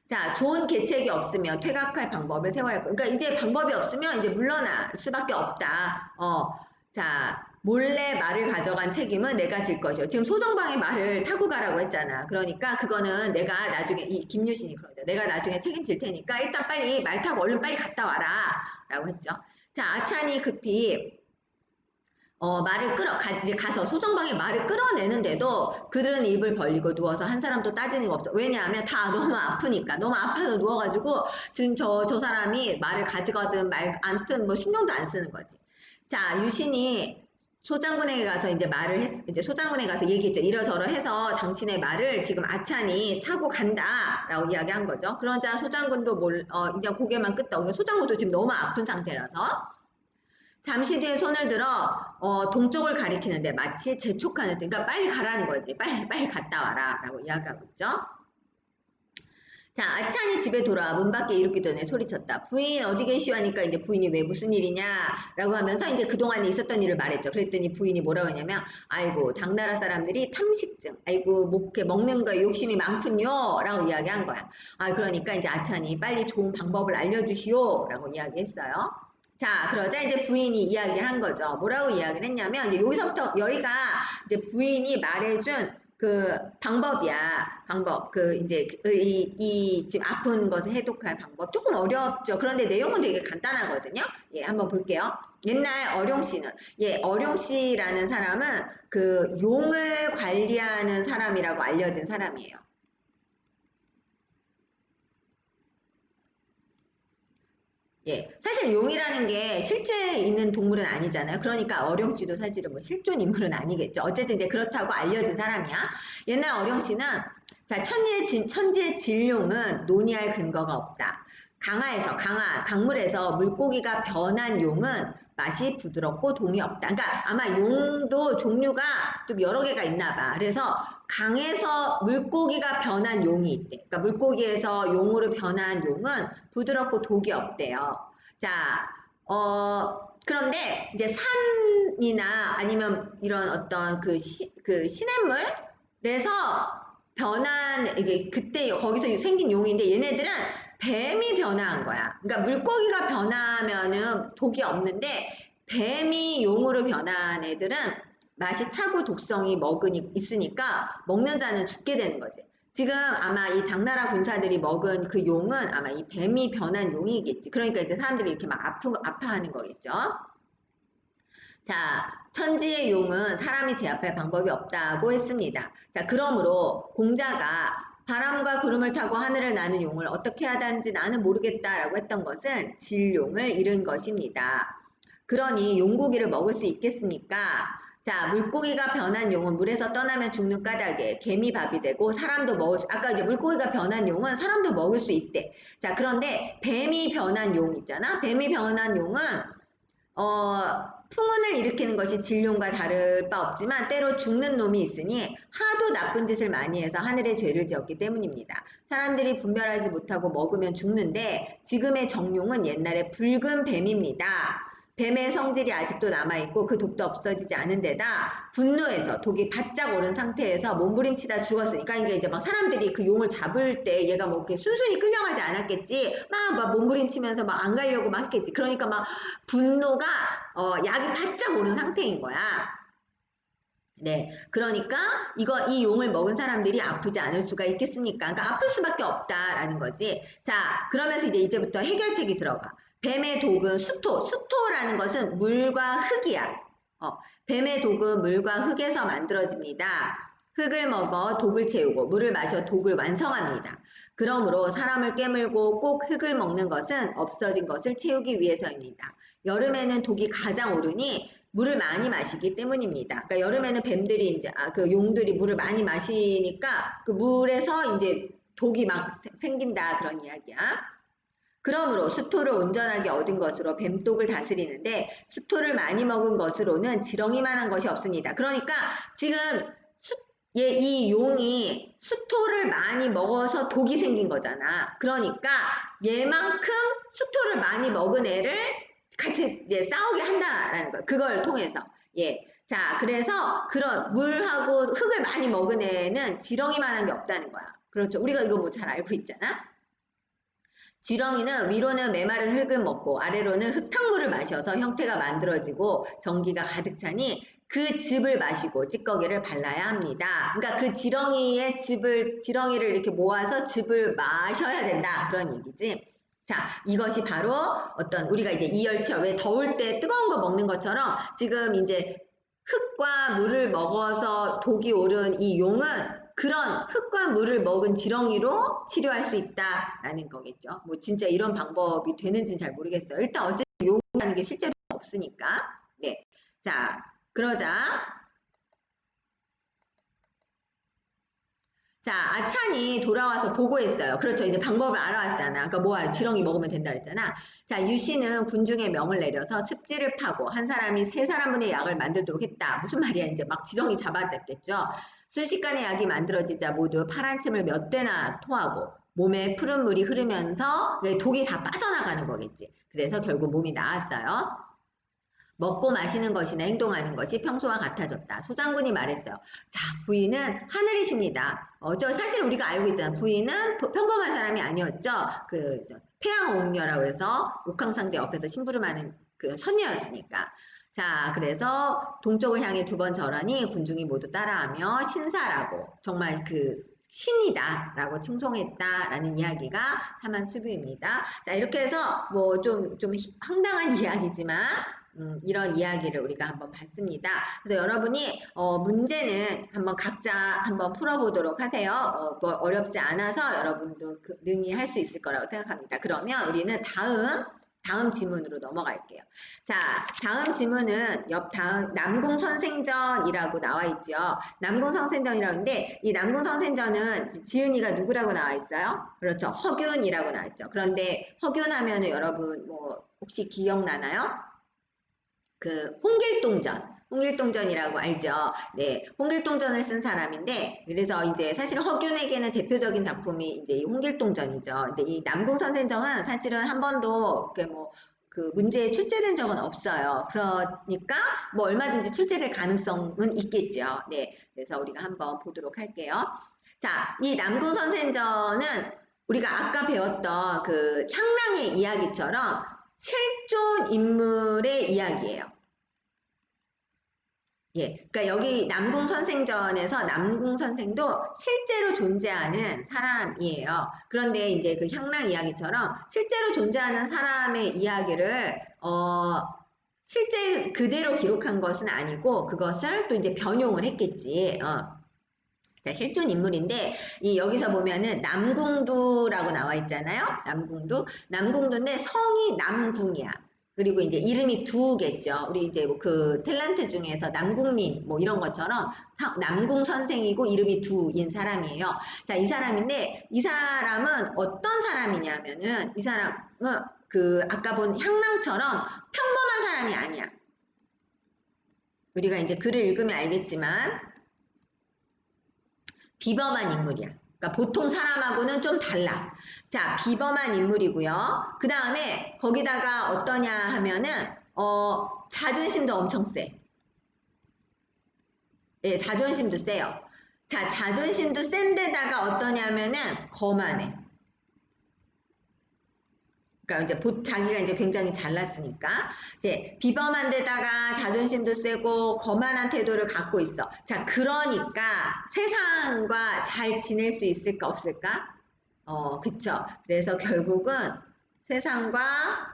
Speaker 1: 자, 좋은 계책이 없으면 퇴각할 방법을 세워야 할 거. 그러니까 이제 방법이 없으면 이제 물러날 수밖에 없다. 자, 몰래 말을 가져간 책임은 내가 질 것이요. 지금 소정방의 말을 타고 가라고 했잖아. 그러니까 그거는 내가 나중에 이 김유신이 그러죠. 내가 나중에 책임질 테니까 일단 빨리 말 타고 얼른 빨리 갔다 와라. 라고 했죠. 자, 아찬이 급히 이제 가서 소정방에 말을 끌어내는데도 그들은 입을 벌리고 누워서 한 사람도 따지는 거 없어. 왜냐하면 다 너무 아프니까. 너무 아파서 누워가지고 지금 저 사람이 말을 가져가든 안든 뭐 신경도 안 쓰는 거지. 자, 유신이 소장군에게 가서 이제 소장군에 가서 얘기했죠. 이러저러 해서 당신의 말을 지금 아찬이 타고 간다라고 이야기한 거죠. 그러자 소장군도 그냥 고개만 끄덕이고 소장군도 지금 너무 아픈 상태라서 잠시 뒤에 손을 들어 동쪽을 가리키는데 마치 재촉하는 듯 그러니까 빨리 가라는 거지. 빨리 갔다 와라 라고 이야기하고 있죠. 자, 아찬이 집에 돌아와 문 밖에 이르기 전에 소리쳤다. 부인 어디 계시오 하니까 이제 부인이 왜 무슨 일이냐 라고 하면서 이제 그동안에 있었던 일을 말했죠. 그랬더니 부인이 뭐라고 했냐면 아이고 당나라 사람들이 탐식증 아이고 먹는 거에 욕심이 많군요 라고 이야기한 거야. 아, 그러니까 이제 아찬이 빨리 좋은 방법을 알려주시오 라고 이야기했어요. 자, 그러자 이제 부인이 이야기를 한 거죠. 뭐라고 이야기를 했냐면, 이제 여기서부터 여기가 이제 부인이 말해준 그 방법이야. 방법. 이제 이 지금 아픈 것을 해독할 방법. 조금 어렵죠. 그런데 내용은 되게 간단하거든요. 예, 한번 볼게요. 옛날 어룡씨는, 예, 어룡씨라는 사람은 그 용을 관리하는 사람이라고 알려진 사람이에요. 예, 사실 용이라는 게 실제 있는 동물은 아니잖아요. 그러니까 어룡씨도 사실은 뭐 실존 인물은 아니겠죠. 어쨌든 이제 그렇다고 알려진 사람이야. 옛날 어룡씨는 자, 천지의 진룡은 논의할 근거가 없다. 강물에서 물고기가 변한 용은 맛이 부드럽고 동이 없다. 그러니까 아마 용도 종류가 좀 여러 개가 있나 봐. 그래서 강에서 물고기가 변한 용이 있대. 그러니까 물고기에서 용으로 변한 용은 부드럽고 독이 없대요. 자, 그런데 이제 산이나 아니면 이런 어떤 그 시냇물에서 변한 이게 그때 거기서 생긴 용인데 얘네들은 뱀이 변화한 거야. 그러니까 물고기가 변하면은 독이 없는데 뱀이 용으로 변한 애들은 맛이 차고 독성이 있으니까 먹는 자는 죽게 되는 거지. 지금 아마 이 당나라 군사들이 먹은 그 용은 아마 이 뱀이 변한 용이겠지. 그러니까 이제 사람들이 이렇게 막 아파하는 거겠죠. 자, 천지의 용은 사람이 제압할 방법이 없다고 했습니다. 자, 그러므로 공자가 바람과 구름을 타고 하늘을 나는 용을 어떻게 하든지 나는 모르겠다라고 했던 것은 진룡을 잃은 것입니다. 그러니 용고기를 먹을 수 있겠습니까? 자, 물고기가 변한 용은 물에서 떠나면 죽는 까닭에 개미밥이 되고 사람도 아까 이제 물고기가 변한 용은 사람도 먹을 수 있대. 자, 그런데 뱀이 변한 용 있잖아? 뱀이 변한 용은 풍운을 일으키는 것이 진룡과 다를 바 없지만 때로 죽는 놈이 있으니 하도 나쁜 짓을 많이 해서 하늘에 죄를 지었기 때문입니다. 사람들이 분별하지 못하고 먹으면 죽는데 지금의 정룡은 옛날에 붉은 뱀입니다. 뱀의 성질이 아직도 남아있고 그 독도 없어지지 않은 데다 분노해서 독이 바짝 오른 상태에서 몸부림치다 죽었으니까 이게 이제 막 사람들이 그 용을 잡을 때 얘가 뭐 이렇게 순순히 끌려가지 않았겠지. 막 몸부림치면서 막 안 가려고 막 했겠지. 그러니까 막 분노가 약이 바짝 오른 상태인 거야. 네, 그러니까 이 용을 먹은 사람들이 아프지 않을 수가 있겠습니까? 그러니까 아플 수밖에 없다라는 거지. 자, 그러면서 이제부터 해결책이 들어가. 뱀의 독은 수토. 수토라는 것은 물과 흙이야. 뱀의 독은 물과 흙에서 만들어집니다. 흙을 먹어 독을 채우고 물을 마셔 독을 완성합니다. 그러므로 사람을 깨물고 꼭 흙을 먹는 것은 없어진 것을 채우기 위해서입니다. 여름에는 독이 가장 오르니 물을 많이 마시기 때문입니다. 그러니까 여름에는 뱀들이 이제 그 용들이 물을 많이 마시니까 그 물에서 이제 독이 막 생긴다 그런 이야기야. 그러므로 수토를 온전하게 얻은 것으로 뱀독을 다스리는데 수토를 많이 먹은 것으로는 지렁이만한 것이 없습니다. 그러니까 지금 이 용이 수토를 많이 먹어서 독이 생긴 거잖아. 그러니까 얘만큼 수토를 많이 먹은 애를 같이 이제 싸우게 한다라는 거야. 그걸 통해서. 예. 자, 그래서 그런 물하고 흙을 많이 먹은 애는 지렁이만한 게 없다는 거야. 그렇죠. 우리가 이거 뭐 잘 알고 있잖아. 지렁이는 위로는 메마른 흙을 먹고 아래로는 흙탕물을 마셔서 형태가 만들어지고 전기가 가득 차니 그 즙을 마시고 찌꺼기를 발라야 합니다. 그러니까 그 지렁이를 이렇게 모아서 즙을 마셔야 된다. 그런 얘기지. 자, 이것이 바로 어떤 우리가 이제 이열치열, 왜 더울 때 뜨거운 거 먹는 것처럼 지금 이제 흙과 물을 먹어서 독이 오른 이 용은 그런 흙과 물을 먹은 지렁이로 치료할 수 있다라는 거겠죠. 뭐 진짜 이런 방법이 되는지는 잘 모르겠어요. 일단 어쨌든 용이라는 게 실제로 없으니까. 네. 자, 그러자. 자, 아찬이 돌아와서 보고했어요. 그렇죠. 이제 방법을 알아왔잖아. 그러니까 뭐하러 지렁이 먹으면 된다 그랬잖아. 자, 유씨는 군중에 명을 내려서 습지를 파고 한 사람이 세 사람분의 약을 만들도록 했다. 무슨 말이야? 이제 막 지렁이 잡아댔겠죠. 순식간에 약이 만들어지자 모두 파란 침을 몇 대나 토하고 몸에 푸른 물이 흐르면서 독이 다 빠져나가는 거겠지. 그래서 결국 몸이 나았어요. 먹고 마시는 것이나 행동하는 것이 평소와 같아졌다. 소장군이 말했어요. 자, 부인은 하늘이십니다. 저 사실 우리가 알고 있잖아. 부인은 평범한 사람이 아니었죠. 폐양옥녀라고 해서 옥황상제 옆에서 심부름하는 그 선녀였으니까. 자, 그래서 동쪽을 향해 두 번 절하니 군중이 모두 따라하며 신사라고 정말 그 신이다라고 칭송했다라는 이야기가 사만수교입니다. 자, 이렇게 해서 뭐 좀 황당한 이야기지만 이런 이야기를 우리가 한번 봤습니다. 그래서 여러분이 문제는 한번 각자 한번 풀어보도록 하세요. 뭐 어렵지 않아서 여러분도 능히 할 수 있을 거라고 생각합니다. 그러면 우리는 다음 지문으로 넘어갈게요. 자, 다음 지문은 다음 남궁선생전이라고 나와 있죠. 남궁선생전이라고 하는데 이 남궁선생전은 지은이가 누구라고 나와 있어요? 그렇죠. 허균이라고 나와 있죠. 그런데 허균 하면은 여러분 뭐 혹시 기억나나요? 그 홍길동전이라고 알죠? 네, 홍길동전을 쓴 사람인데 그래서 이제 사실 허균에게는 대표적인 작품이 이제 이 홍길동전이죠. 근데 이 남궁선생정은 사실은 한 번도 그 문제에 출제된 적은 없어요. 그러니까 뭐 얼마든지 출제될 가능성은 있겠죠. 네, 그래서 우리가 한번 보도록 할게요. 자, 이 남궁선생전은 우리가 아까 배웠던 그 향랑의 이야기처럼 실존 인물의 이야기예요. 예, 그러니까 여기 남궁선생전에서 남궁선생도 실제로 존재하는 사람이에요. 그런데 이제 그 향랑 이야기처럼 실제로 존재하는 사람의 이야기를 실제 그대로 기록한 것은 아니고 그것을 또 이제 변용을 했겠지. 자, 실존 인물인데 여기서 보면은 남궁두라고 나와 있잖아요. 남궁두인데 성이 남궁이야. 그리고 이제 이름이 두겠죠. 우리 이제 뭐 그 탤런트 중에서 남궁민 뭐 이런 것처럼 남궁 선생이고 이름이 두인 사람이에요. 자, 이 사람인데 이 사람은 어떤 사람이냐면은 이 사람은 그 아까 본 향랑처럼 평범한 사람이 아니야. 우리가 이제 글을 읽으면 알겠지만 비범한 인물이야. 그러니까 보통 사람하고는 좀 달라. 자, 비범한 인물이고요. 그 다음에 거기다가 어떠냐 하면은 자존심도 엄청 세. 예, 자존심도 세요. 자, 자존심도 센데다가 어떠냐면은 거만해. 그러니까 이제 자기가 이제 굉장히 잘났으니까 이제 비범한 데다가 자존심도 세고 거만한 태도를 갖고 있어. 자, 그러니까 세상과 잘 지낼 수 있을까 없을까? 그쵸. 그래서 결국은 세상과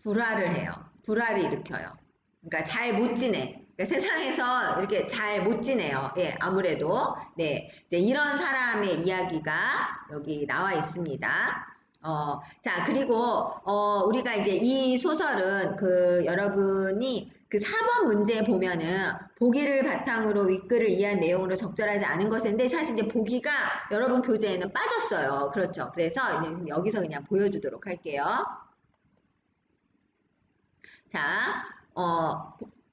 Speaker 1: 불화를 해요. 불화를 일으켜요. 그러니까 잘 못 지내. 그러니까 세상에서 이렇게 잘 못 지내요. 예, 아무래도. 네. 이제 이런 사람의 이야기가 여기 나와 있습니다. 자, 그리고, 우리가 이제 이 소설은 여러분이 그 4번 문제에 보면은 보기를 바탕으로 윗글을 이해한 내용으로 적절하지 않은 것인데 사실 이제 보기가 여러분 교재에는 빠졌어요. 그렇죠. 그래서 이제 여기서 그냥 보여주도록 할게요. 자,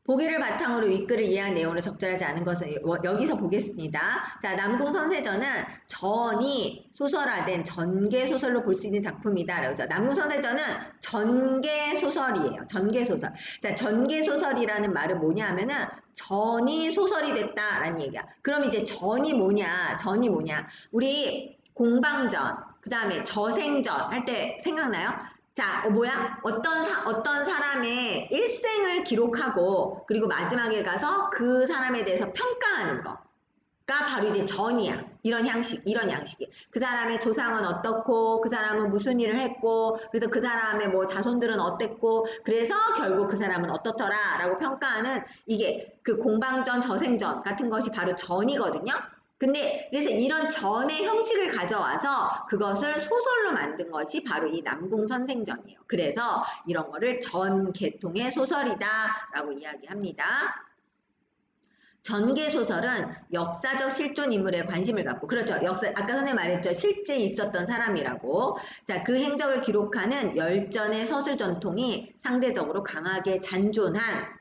Speaker 1: 보기를 바탕으로 윗글을 이해한 내용으로 적절하지 않은 것은 여기서 보겠습니다. 자, 남궁 선세전은 전이 소설화된 전개 소설로 볼 수 있는 작품이다. 그래서 남궁 선세전은 전개 소설이에요. 전개 소설. 자, 전개 소설이라는 말은 뭐냐 하면은 전이 소설이 됐다라는 얘기야. 그럼 이제 전이 뭐냐? 전이 뭐냐? 우리 공방전, 그 다음에 저생전 할 때 생각나요? 자, 뭐야? 어떤 사람의 일생을 기록하고, 그리고 마지막에 가서 그 사람에 대해서 평가하는 거가 바로 이제 전이야. 이런 양식이. 그 사람의 조상은 어떻고, 그 사람은 무슨 일을 했고, 그래서 그 사람의 뭐 자손들은 어땠고, 그래서 결국 그 사람은 어떻더라, 라고 평가하는 이게 그 공방전, 저생전 같은 것이 바로 전이거든요. 근데 그래서 이런 전의 형식을 가져와서 그것을 소설로 만든 것이 바로 이 남궁선생전이에요. 그래서 이런 거를 전계통의 소설이다라고 이야기합니다. 전개 소설은 역사적 실존 인물에 관심을 갖고, 그렇죠. 아까 선생님 말했죠. 실제 있었던 사람이라고. 자, 그 행적을 기록하는 열전의 서술 전통이 상대적으로 강하게 잔존한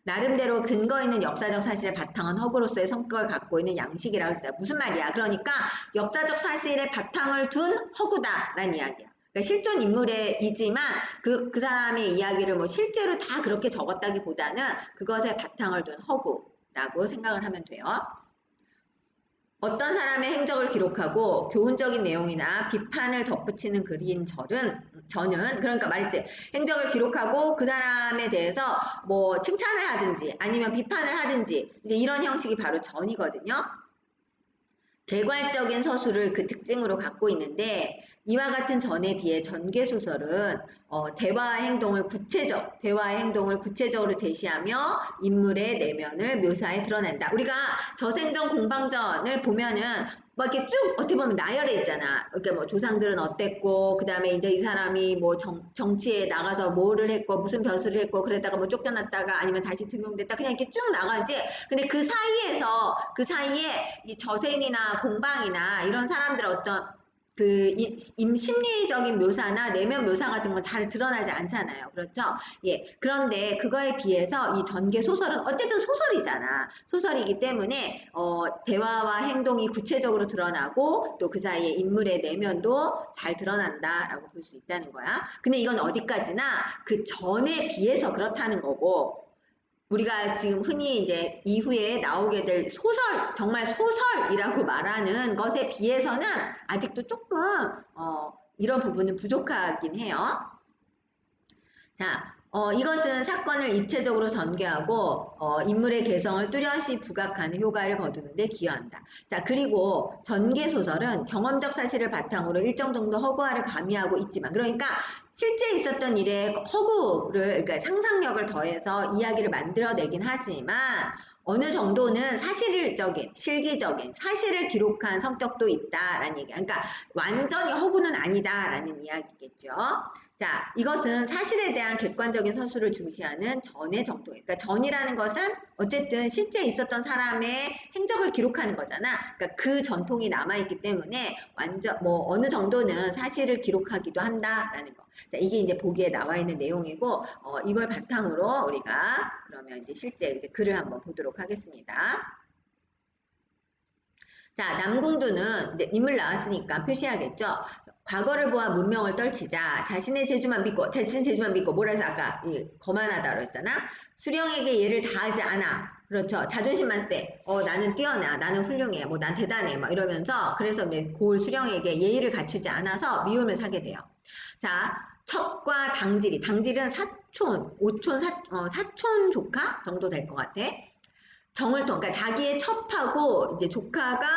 Speaker 1: 나름대로 근거 있는 역사적 사실의 바탕은 허구로서의 성격을 갖고 있는 양식이라고 했어요. 무슨 말이야? 그러니까 역사적 사실의 바탕을 둔 허구다라는 이야기야. 그러니까 실존 인물이지만 그 사람의 이야기를 뭐 실제로 다 그렇게 적었다기보다는 그것에 바탕을 둔 허구라고 생각을 하면 돼요. 어떤 사람의 행적을 기록하고 교훈적인 내용이나 비판을 덧붙이는 글인 저는 그러니까 말했지 행적을 기록하고 그 사람에 대해서 뭐 칭찬을 하든지 아니면 비판을 하든지 이제 이런 형식이 바로 전이거든요. 개괄적인 서술을 그 특징으로 갖고 있는데 이와 같은 전에 비해 전개소설은 대화의 행동을 구체적으로 제시하며 인물의 내면을 묘사해 드러낸다. 우리가 저생전 공방전을 보면은 막 이렇게 쭉 어떻게 보면 나열해 있잖아. 이렇게 뭐 조상들은 어땠고, 그 다음에 이제 이 사람이 뭐 정치에 나가서 뭐를 했고, 무슨 벼슬을 했고, 그랬다가 뭐 쫓겨났다가 아니면 다시 등용됐다. 그냥 이렇게 쭉 나가지. 근데 그 사이에 이 저생이나 공방이나 이런 사람들 어떤 심리적인 묘사나 내면 묘사 같은 건 잘 드러나지 않잖아요. 그렇죠? 예. 그런데 그거에 비해서 이 전개 소설은 어쨌든 소설이잖아. 소설이기 때문에, 대화와 행동이 구체적으로 드러나고 또 그 사이에 인물의 내면도 잘 드러난다라고 볼 수 있다는 거야. 근데 이건 어디까지나 그 전에 비해서 그렇다는 거고, 우리가 지금 흔히 이제 이후에 나오게 될 소설, 정말 소설이라고 말하는 것에 비해서는 아직도 조금, 이런 부분은 부족하긴 해요. 자, 이것은 사건을 입체적으로 전개하고 인물의 개성을 뚜렷이 부각하는 효과를 거두는데 기여한다. 자, 그리고 전개 소설은 경험적 사실을 바탕으로 일정 정도 허구화를 가미하고 있지만, 그러니까 실제 있었던 일에 그러니까 상상력을 더해서 이야기를 만들어내긴 하지만 어느 정도는 사실적인, 실기적인 사실을 기록한 성격도 있다라는 얘기. 그러니까 완전히 허구는 아니다라는 이야기겠죠. 자, 이것은 사실에 대한 객관적인 서술을 중시하는 전의 정도. 그러니까 전이라는 것은 어쨌든 실제 있었던 사람의 행적을 기록하는 거잖아. 그러니까 그 전통이 남아있기 때문에 완전 뭐 어느 정도는 사실을 기록하기도 한다라는 거. 자, 이게 이제 보기에 나와 있는 내용이고, 이걸 바탕으로 우리가 그러면 이제 실제 이제 글을 한번 보도록 하겠습니다. 자, 남궁두는 이제 인물 나왔으니까 표시하겠죠. 과거를 보아 문명을 떨치자 자신의 재주만 믿고 뭐라 해서 아까 거만하다 그랬잖아. 수령에게 예를 다하지 않아. 그렇죠. 자존심만 세. 나는 뛰어나. 나는 훌륭해. 뭐 난 대단해. 막 이러면서 그래서 고을 수령에게 예의를 갖추지 않아서 미움을 사게 돼요. 자, 첩과 당질은 사촌 조카 정도 될 것 같아. 그러니까 자기의 첩하고 이제 조카가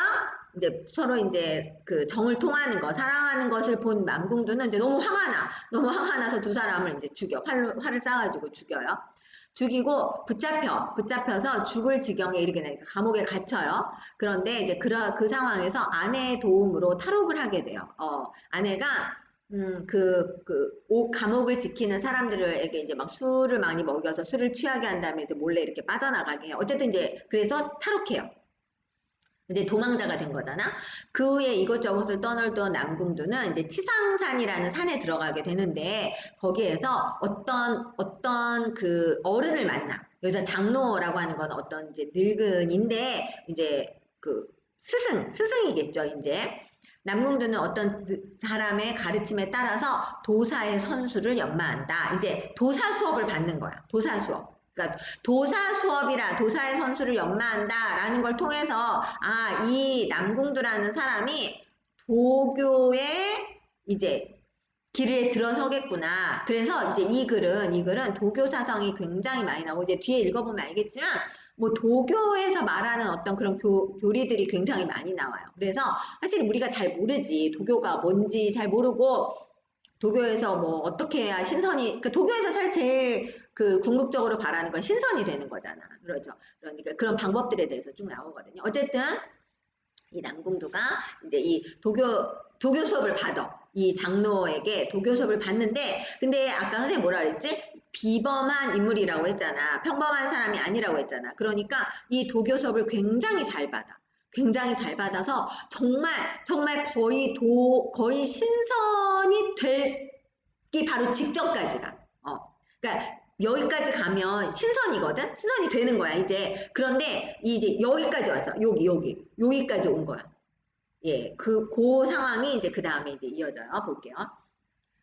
Speaker 1: 이제 서로 이제 그 정을 통하는 거, 사랑하는 것을 본 남궁두는 이제 너무 화가 나. 너무 화가 나서 두 사람을 이제 죽여. 활을 쏴가지고 죽여요. 죽이고 붙잡혀서 죽을 지경에 이르게 되니까 감옥에 갇혀요. 그런데 이제 그 상황에서 아내의 도움으로 탈옥을 하게 돼요. 아내가 감옥을 지키는 사람들에게 이제 막 술을 많이 먹여서 술을 취하게 한 다음에 이제 몰래 이렇게 빠져나가게 해요. 어쨌든 이제 그래서 탈옥해요. 이제 도망자가 된 거잖아. 그 후에 이것저것을 떠놀던 남궁두는 이제 치상산이라는 산에 들어가게 되는데 거기에서 어떤 그 어른을 만나. 여기서 장로라고 하는 건 어떤 이제 늙은인데 이제 그 스승이겠죠, 이제. 남궁두는 어떤 사람의 가르침에 따라서 도사의 선수를 연마한다. 이제 도사 수업을 받는 거야. 도사 수업. 그러니까 도사의 선수를 연마한다라는 걸 통해서 이 남궁두라는 사람이 도교에 이제 길에 들어서겠구나. 그래서 이제 이 글은 도교 사상이 굉장히 많이 나오고 이제 뒤에 읽어보면 알겠지만 뭐 도교에서 말하는 어떤 그런 교리들이 굉장히 많이 나와요. 그래서 사실 우리가 잘 모르지. 도교가 뭔지 잘 모르고 도교에서 뭐 어떻게 해야 신선이, 그 도교에서 사실 제일 그 궁극적으로 바라는 건 신선이 되는 거잖아. 그러죠. 그러니까 그런 방법들에 대해서 쭉 나오거든요. 어쨌든 이 남궁두가 이제 이 도교 수업을 받아. 이 장로에게 도교 수업을 받는데, 근데 아까 선생님 뭐라 그랬지? 비범한 인물이라고 했잖아. 평범한 사람이 아니라고 했잖아. 그러니까 이 도교 수업을 굉장히 잘 받아. 굉장히 잘 받아서 정말 거의 신선이 되기 바로 직전까지가. 그러니까 여기까지 가면 신선이거든? 신선이 되는 거야, 이제. 그런데 이제 여기까지 왔어. 여기까지 온 거야. 예, 그 상황이 이제 그 다음에 이제 이어져요. 볼게요.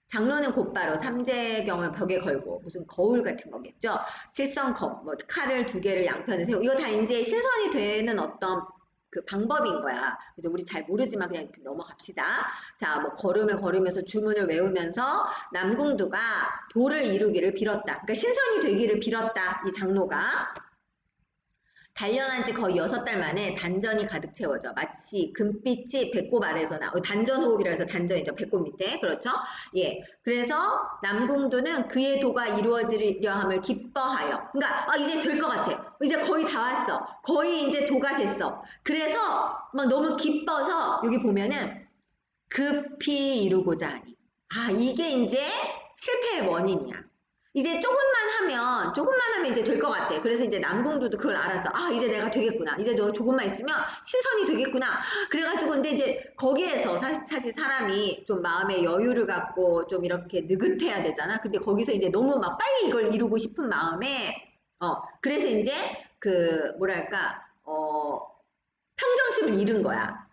Speaker 1: 장로는 곧바로 삼재경을 벽에 걸고 무슨 거울 같은 거겠죠. 칠성검, 뭐 칼을 2개를 양편에 세우고 이거 다 이제 신선이 되는 어떤 그 방법인 거야. 그죠? 우리 잘 모르지만 그냥 넘어갑시다. 자, 뭐 걸음을 걸으면서 주문을 외우면서 남궁두가 도를 이루기를 빌었다. 그러니까 신선이 되기를 빌었다. 이 장로가. 단련한 지 거의 6달 만에 단전이 가득 채워져. 마치 금빛이 배꼽 아래서 단전 호흡이라 해서 단전이죠. 배꼽 밑에. 그렇죠? 예. 그래서 남궁두는 그의 도가 이루어지려 함을 기뻐하여. 그러니까, 이제 될 것 같아. 이제 거의 다 왔어. 거의 이제 도가 됐어. 그래서 막 너무 기뻐서 여기 보면은 급히 이루고자 하니. 이게 이제 실패의 원인이야. 이제 조금만 하면 이제 될 것 같아. 그래서 이제 남궁두도 그걸 알았어. 이제 내가 되겠구나. 이제 너 조금만 있으면 신선이 되겠구나. 그래가지고 근데 이제 거기에서 사실 사람이 좀 마음의 여유를 갖고 좀 이렇게 느긋해야 되잖아. 근데 거기서 이제 너무 막 빨리 이걸 이루고 싶은 마음에, 그래서 이제 뭐랄까, 평정심을 잃은 거야.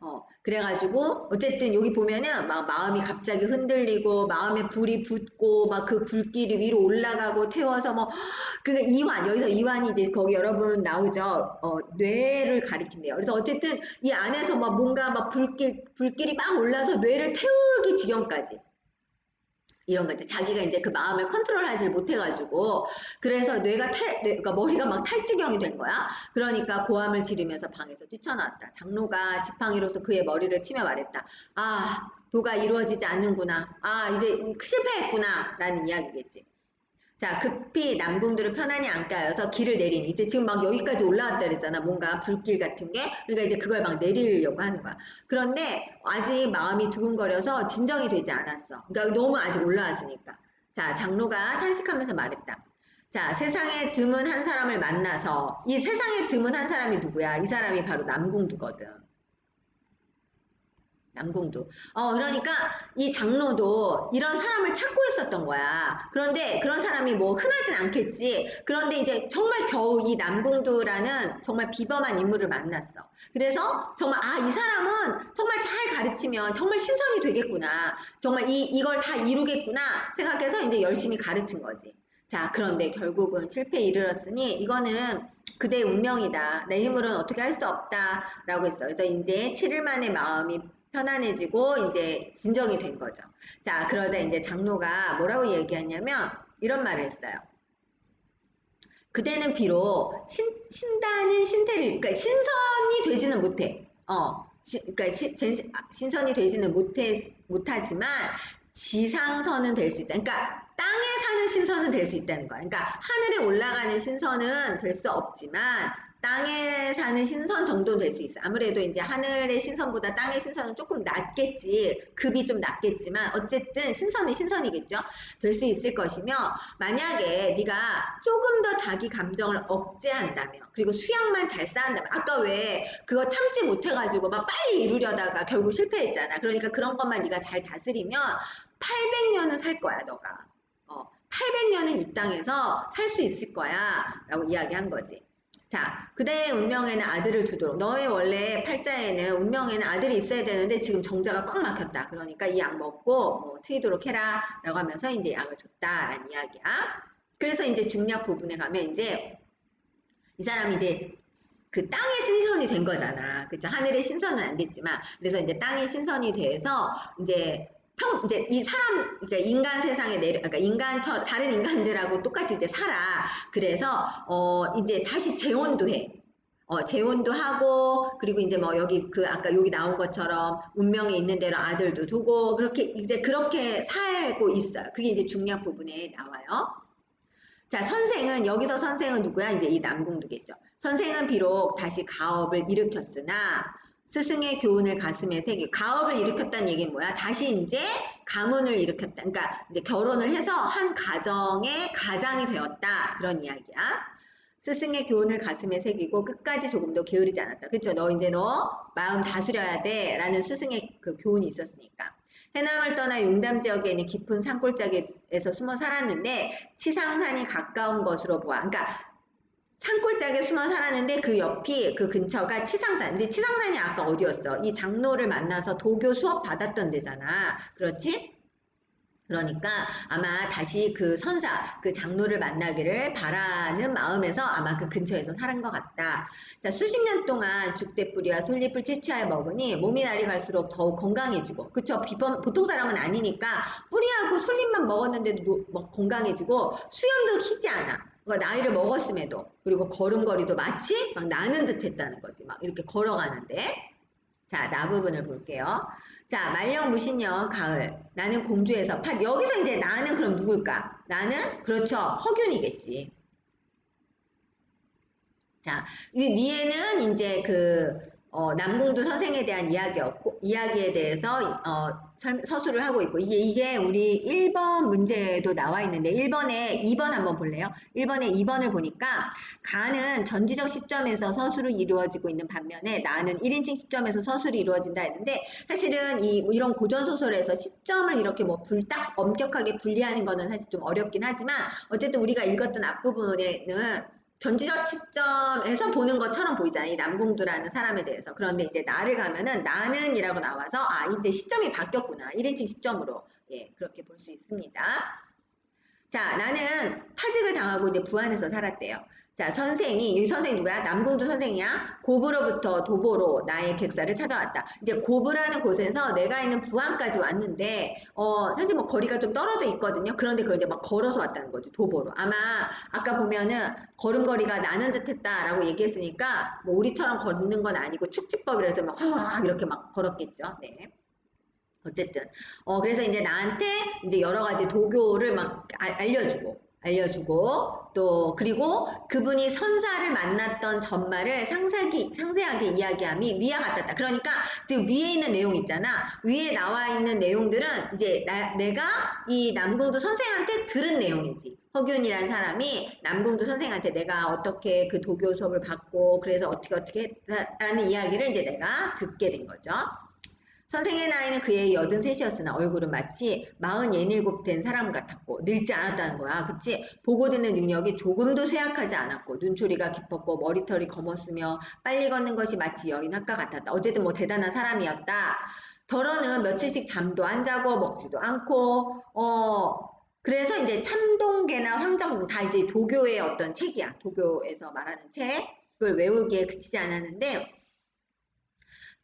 Speaker 1: 그래가지고 어쨌든 여기 보면은 막 마음이 갑자기 흔들리고 마음에 불이 붙고 막 그 불길이 위로 올라가고 태워서 뭐 그 이완 여기서 이완이 이제 거기 여러분 나오죠. 뇌를 가리킨대요. 그래서 어쨌든 이 안에서 막 뭔가 막 불길이 막 올라서 뇌를 태우기 지경까지. 이런 거 이제 자기가 이제 그 마음을 컨트롤하지 못해가지고 그래서 그러니까 머리가 막 탈지경이 된 거야. 그러니까 고함을 지르면서 방에서 뛰쳐나왔다. 장로가 지팡이로서 그의 머리를 치며 말했다. 도가 이루어지지 않는구나. 이제 실패했구나. 라는 이야기겠지. 자, 급히 남궁두를 편안히 앉게 하여서 길을 내리니 이제 지금 막 여기까지 올라왔다 그랬잖아. 뭔가 불길 같은 게. 그러니까 이제 그걸 막 내리려고 하는 거야. 그런데 아직 마음이 두근거려서 진정이 되지 않았어. 그러니까 너무 아직 올라왔으니까. 자, 장로가 탄식하면서 말했다. 자, 세상에 드문 한 사람을 만나서 이 세상에 드문 한 사람이 누구야? 이 사람이 바로 남궁두거든. 남궁두. 그러니까 이 장로도 이런 사람을 찾고 있었던 거야. 그런데 그런 사람이 뭐 흔하진 않겠지. 그런데 이제 정말 겨우 이 남궁두라는 정말 비범한 인물을 만났어. 그래서 정말 이 사람은 정말 잘 가르치면 정말 신선이 되겠구나. 정말 이걸 다 이루겠구나 생각해서 이제 열심히 가르친 거지. 자, 그런데 결국은 실패에 이르렀으니 이거는 그대의 운명이다. 내 힘으로는 어떻게 할 수 없다라고 했어. 그래서 이제 7일 만에 마음이 편안해지고 이제 진정이 된 거죠. 자, 그러자 이제 장로가 뭐라고 얘기하냐면 이런 말을 했어요. 그대는 비록 신다는 신태를, 그러니까 신선이 되지는 못해. 그러니까 신선이 되지는 못하지만 지상선은 될 수 있다. 그러니까 땅에 사는 신선은 될 수 있다는 거야. 그러니까 하늘에 올라가는 신선은 될 수 없지만 땅에 사는 신선 정도는 될 수 있어. 아무래도 이제 하늘의 신선보다 땅의 신선은 조금 낮겠지. 급이 좀 낮겠지만 어쨌든 신선은 신선이겠죠. 될 수 있을 것이며 만약에 네가 조금 더 자기 감정을 억제한다면 그리고 수양만 잘 쌓는다면 아까 왜 그거 참지 못해가지고 막 빨리 이루려다가 결국 실패했잖아. 그러니까 그런 것만 네가 잘 다스리면 800년은 살 거야 너가. 800년은 이 땅에서 살 수 있을 거야 라고 이야기한 거지. 자, 그대의 운명에는 아들을 두도록. 너의 원래 팔자에는 운명에는 아들이 있어야 되는데 지금 정자가 꽉 막혔다. 그러니까 이 약 먹고 뭐 트이도록 해라 라고 하면서 이제 약을 줬다라는 이야기야. 그래서 이제 중략 부분에 가면 이제 이 사람이 이제 그 땅의 신선이 된 거잖아. 그죠? 하늘의 신선은 안 됐지만. 그래서 이제 땅의 신선이 돼서 이제 이 사람, 그러니까 인간 세상에 그러니까 다른 인간들하고 똑같이 이제 살아. 그래서, 이제 다시 재혼도 해. 재혼도 하고, 그리고 이제 뭐 여기 아까 여기 나온 것처럼 운명에 있는 대로 아들도 두고, 그렇게 살고 있어요. 그게 이제 중략 부분에 나와요. 자, 여기서 선생은 누구야? 이제 이 남궁두겠죠. 선생은 비록 다시 가업을 일으켰으나 스승의 교훈을 가슴에 새기 가업을 일으켰다는 얘기는 뭐야? 다시 이제 가문을 일으켰다. 그러니까 이제 결혼을 해서 한 가정의 가장이 되었다. 그런 이야기야. 스승의 교훈을 가슴에 새기고 끝까지 조금도 게으르지 않았다. 그렇죠? 너 마음 다스려야 돼. 라는 스승의 그 교훈이 있었으니까. 해남을 떠나 용담 지역에 있는 깊은 산골짜기에서 숨어 살았는데 치상산이 가까운 것으로 보아. 그러니까 산골짜기에 숨어 살았는데 그 옆이 그 근처가 치상산. 근데 치상산이 아까 어디였어? 이 장로를 만나서 도교 수업 받았던 데잖아. 그렇지? 그러니까 아마 다시 그 그 장로를 만나기를 바라는 마음에서 아마 그 근처에서 살은 것 같다. 자, 수십 년 동안 죽대뿌리와 솔잎을 채취하여 먹으니 몸이 날이 갈수록 더욱 건강해지고, 그쵸? 보통 사람은 아니니까 뿌리하고 솔잎만 먹었는데도 건강해지고 수염도 희지 않아. 그러니까 나이를 먹었음에도 그리고 걸음걸이도 마치 막 나는 듯 했다는 거지. 막 이렇게 걸어가는데. 자, 나 부분을 볼게요. 자, 말년 무신년 가을. 나는 공주에서 여기서 이제 나는 그럼 누굴까? 나는 그렇죠. 허균이겠지. 자, 이 위에는 이제 남궁두 선생에 대한 이야기에 대해서, 서술을 하고 있고, 이게 우리 1번 문제에도 나와 있는데, 2번 한번 볼래요? 1번에 2번을 보니까, 가는 전지적 시점에서 서술이 이루어지고 있는 반면에, 나는 1인칭 시점에서 서술이 이루어진다 했는데, 사실은 이런 고전소설에서 시점을 이렇게 딱 엄격하게 분리하는 거는 사실 좀 어렵긴 하지만, 어쨌든 우리가 읽었던 앞부분에는 전지적 시점에서 보는 것처럼 보이잖아요. 이 남궁두라는 사람에 대해서. 그런데 이제 나를 가면은 나는이라고 나와서 이때 시점이 바뀌었구나. 1인칭 시점으로. 예, 그렇게 볼 수 있습니다. 자, 나는 파직을 당하고 이제 부안에서 살았대요. 자, 이 선생이 누구야? 남궁두 선생이야. 고부로부터 도보로 나의 객사를 찾아왔다. 이제 고부라는 곳에서 내가 있는 부안까지 왔는데, 사실 뭐 거리가 좀 떨어져 있거든요. 그런데 그걸 이제 막 걸어서 왔다는 거죠. 도보로. 아마 아까 보면은 걸음걸이가 나는 듯 했다라고 얘기했으니까, 뭐 우리처럼 걷는 건 아니고 축지법이라서 막 이렇게 막 걸었겠죠. 네. 어쨌든 그래서 이제 나한테 이제 여러 가지 도교를 막 알려주고 또 그리고 그분이 선사를 만났던 전말을 상세하게 이야기함이 위와 같았다. 그러니까 지금 위에 있는 내용 있잖아. 위에 나와 있는 내용들은 이제 내가 이 남궁두 선생한테 들은 내용이지. 허균이라는 사람이 남궁두 선생한테 내가 어떻게 그 도교 수업을 받고 그래서 어떻게 했다라는 이야기를 이제 내가 듣게 된 거죠. 선생의 나이는 그의 83이었으나 얼굴은 마치 47 된 사람 같았고 늙지 않았다는 거야. 그치? 보고 듣는 능력이 조금도 쇠약하지 않았고 눈초리가 깊었고 머리털이 검었으며 빨리 걷는 것이 마치 여인 학과 같았다. 어쨌든 뭐 대단한 사람이었다. 덜어는 며칠씩 잠도 안 자고 먹지도 않고 그래서 이제 참동계나 황정동 다 이제 도교의 어떤 책이야. 도교에서 말하는 책. 그걸 외우기에 그치지 않았는데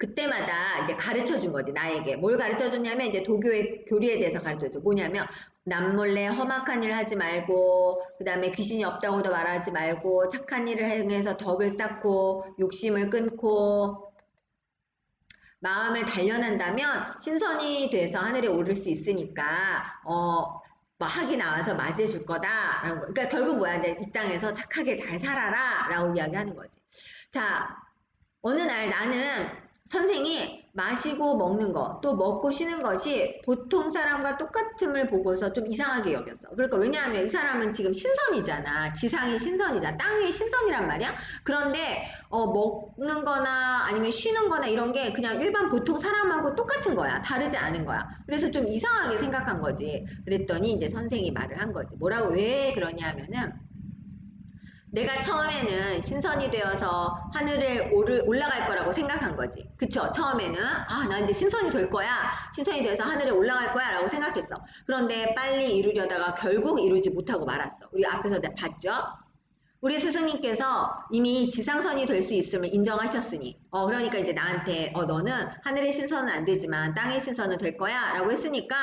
Speaker 1: 그때마다 이제 가르쳐 준 거지, 나에게. 뭘 가르쳐 줬냐면, 이제 도교의 교리에 대해서 가르쳐 줘. 뭐냐면, 남몰래 험악한 일을 하지 말고, 그 다음에 귀신이 없다고도 말하지 말고, 착한 일을 행해서 덕을 쌓고, 욕심을 끊고, 마음을 단련한다면 신선이 돼서 하늘에 오를 수 있으니까 뭐 학이 나와서 맞이해줄 거다라는 거. 그러니까 결국 뭐야? 이제 이 땅에서 착하게 잘 살아라라고 이야기하는 거지. 자, 어느 날 나는 선생이 마시고 먹는 거, 또 먹고 쉬는 것이 보통 사람과 똑같음을 보고서 좀 이상하게 여겼어. 그러니까 왜냐하면 이 사람은 지금 신선이잖아. 지상이 신선이잖아. 땅이 신선이란 말이야. 그런데 먹는 거나 아니면 쉬는 거나 이런 게 그냥 일반 보통 사람하고 똑같은 거야. 다르지 않은 거야. 그래서 좀 이상하게 생각한 거지. 그랬더니 이제 선생이 말을 한 거지. 뭐라고 왜 그러냐면은 내가 처음에는 신선이 되어서 하늘에 올라갈 거라고 생각한 거지. 그쵸? 처음에는, 아, 나 이제 신선이 될 거야. 신선이 돼서 하늘에 올라갈 거야. 라고 생각했어. 그런데 빨리 이루려다가 결국 이루지 못하고 말았어. 우리 앞에서 봤죠? 우리 스승님께서 이미 지상선이 될 수 있음을 인정하셨으니, 그러니까 이제 나한테, 너는 하늘의 신선은 안 되지만 땅의 신선은 될 거야. 라고 했으니까,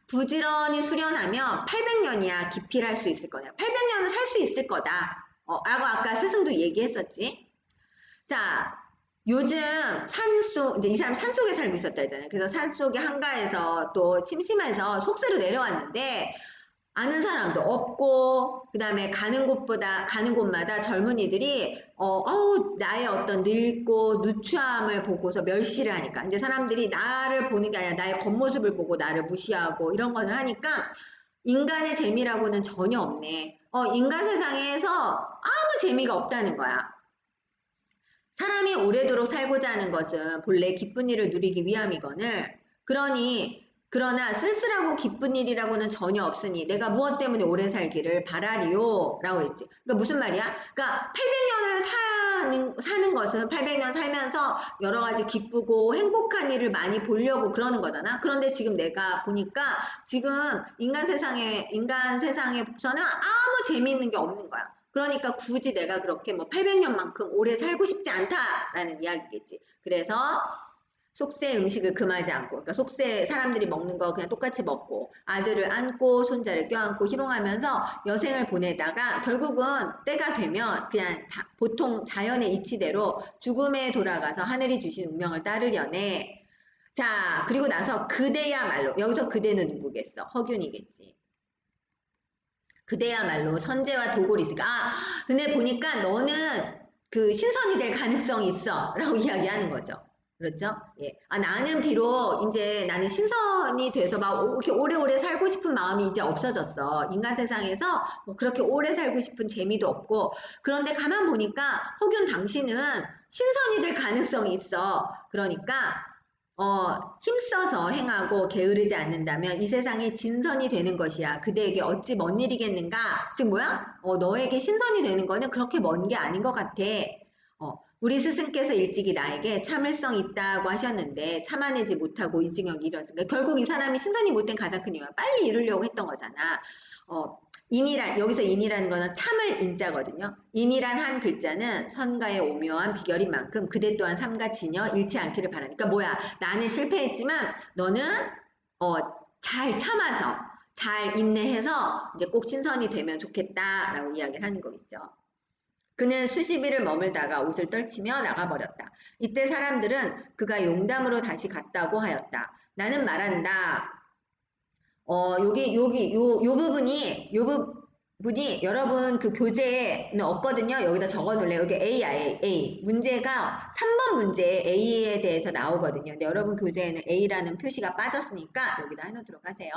Speaker 1: 부지런히 수련하면 800년이야 기필할 수 있을 거냐. 800년은 살 수 있을 거다. 라고 아까 스승도 얘기했었지. 자, 요즘 산속, 이제 이 사람 산속에 살고 있었다 했잖아요. 그래서 산속의 한가에서 또 심심해서 속세로 내려왔는데, 아는 사람도 없고, 그 다음에 가는 곳마다 젊은이들이, 나의 어떤 늙고 누추함을 보고서 멸시를 하니까, 이제 사람들이 나를 보는 게 아니라 나의 겉모습을 보고 나를 무시하고 이런 것을 하니까, 인간의 재미라고는 전혀 없네. 인간 세상에서 아무 재미가 없다는 거야. 사람이 오래도록 살고자 하는 것은 본래 기쁜 일을 누리기 위함이거늘 그러나 쓸쓸하고 기쁜 일이라고는 전혀 없으니 내가 무엇 때문에 오래 살기를 바라리요 라고 했지. 그러니까 무슨 말이야? 그러니까 800년을 사는 것은 800년 살면서 여러 가지 기쁘고 행복한 일을 많이 보려고 그러는 거잖아. 그런데 지금 내가 보니까 지금 인간 세상에서는 아무 재미있는 게 없는 거야. 그러니까 굳이 내가 그렇게 뭐 800년만큼 오래 살고 싶지 않다라는 이야기겠지. 그래서 속세 음식을 금하지 않고, 그러니까 속세 사람들이 먹는 거 그냥 똑같이 먹고, 아들을 안고, 손자를 껴안고 희롱하면서 여생을 보내다가 결국은 때가 되면 그냥 보통 자연의 이치대로 죽음에 돌아가서 하늘이 주신 운명을 따르려네. 자, 그리고 나서 그대야말로, 여기서 그대는 누구겠어? 허균이겠지. 그대야말로 선재와 도골이 있으니까 근데 보니까 너는 그 신선이 될 가능성이 있어 라고 이야기하는 거죠. 그렇죠? 예. 나는 비록 이제 나는 신선이 돼서 막 이렇게 오래오래 살고 싶은 마음이 이제 없어졌어. 인간 세상에서 뭐 그렇게 오래 살고 싶은 재미도 없고. 그런데 가만 보니까 혹은 당신은 신선이 될 가능성이 있어. 그러니까 힘써서 행하고 게으르지 않는다면 이 세상에 진선이 되는 것이야. 그대에게 어찌 먼 일이겠는가? 즉 뭐야? 너에게 신선이 되는 거는 그렇게 먼 게 아닌 것 같아. 우리 스승께서 일찍이 나에게 참을성 있다고 하셨는데 참아내지 못하고 이 지경이 이뤘으니까 결국 이 사람이 신선이 못된 가장 큰 이유는 빨리 이루려고 했던 거잖아. 여기서 인이라는 거는 참을 인자거든요. 인이란 한 글자는 선가의 오묘한 비결인 만큼 그대 또한 삼가 지녀 잃지 않기를 바라니까 뭐야? 나는 실패했지만 너는 잘 참아서 잘 인내해서 이제 꼭 신선이 되면 좋겠다라고 이야기를 하는 거겠죠. 그는 수십 일을 머물다가 옷을 떨치며 나가버렸다. 이때 사람들은 그가 용담으로 다시 갔다고 하였다. 나는 말한다. 요 부분이 여러분 그 교재에는 없거든요. 여기다 적어 놓을래요. 여기 A야, A. 문제가 3번 문제에 A에 대해서 나오거든요. 근데 여러분 교재에는 A라는 표시가 빠졌으니까 여기다 해놓도록 하세요.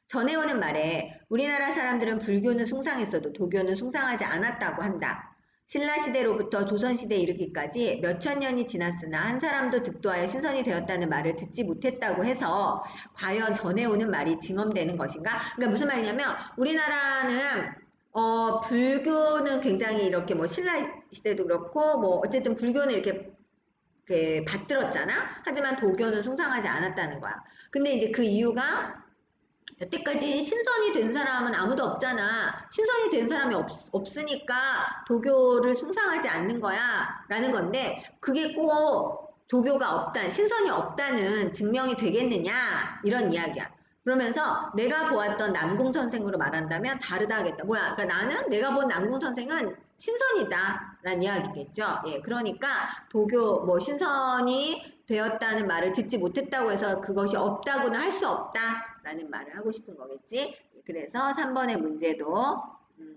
Speaker 1: 전해오는 말에 우리나라 사람들은 불교는 숭상했어도 도교는 숭상하지 않았다고 한다. 신라시대로부터 조선시대에 이르기까지 몇천 년이 지났으나 한 사람도 득도하여 신선이 되었다는 말을 듣지 못했다고 해서 과연 전해오는 말이 증언되는 것인가? 그러니까 무슨 말이냐면 우리나라는 불교는 굉장히 이렇게 뭐 신라시대도 그렇고 뭐 어쨌든 불교는 이렇게 받들었잖아? 하지만 도교는 숭상하지 않았다는 거야. 근데 이제 그 이유가 여태까지 신선이 된 사람은 아무도 없잖아. 신선이 된 사람이 없으니까 도교를 숭상하지 않는 거야. 라는 건데, 그게 꼭 도교가 신선이 없다는 증명이 되겠느냐? 이런 이야기야. 그러면서 내가 보았던 남궁 선생으로 말한다면 다르다 하겠다. 뭐야? 그러니까 나는 내가 본 남궁 선생은 신선이다라는 이야기겠죠. 예, 그러니까 도교 뭐 신선이 되었다는 말을 듣지 못했다고 해서 그것이 없다고는 할 수 없다라는 말을 하고 싶은 거겠지. 그래서 3번의 문제도 음,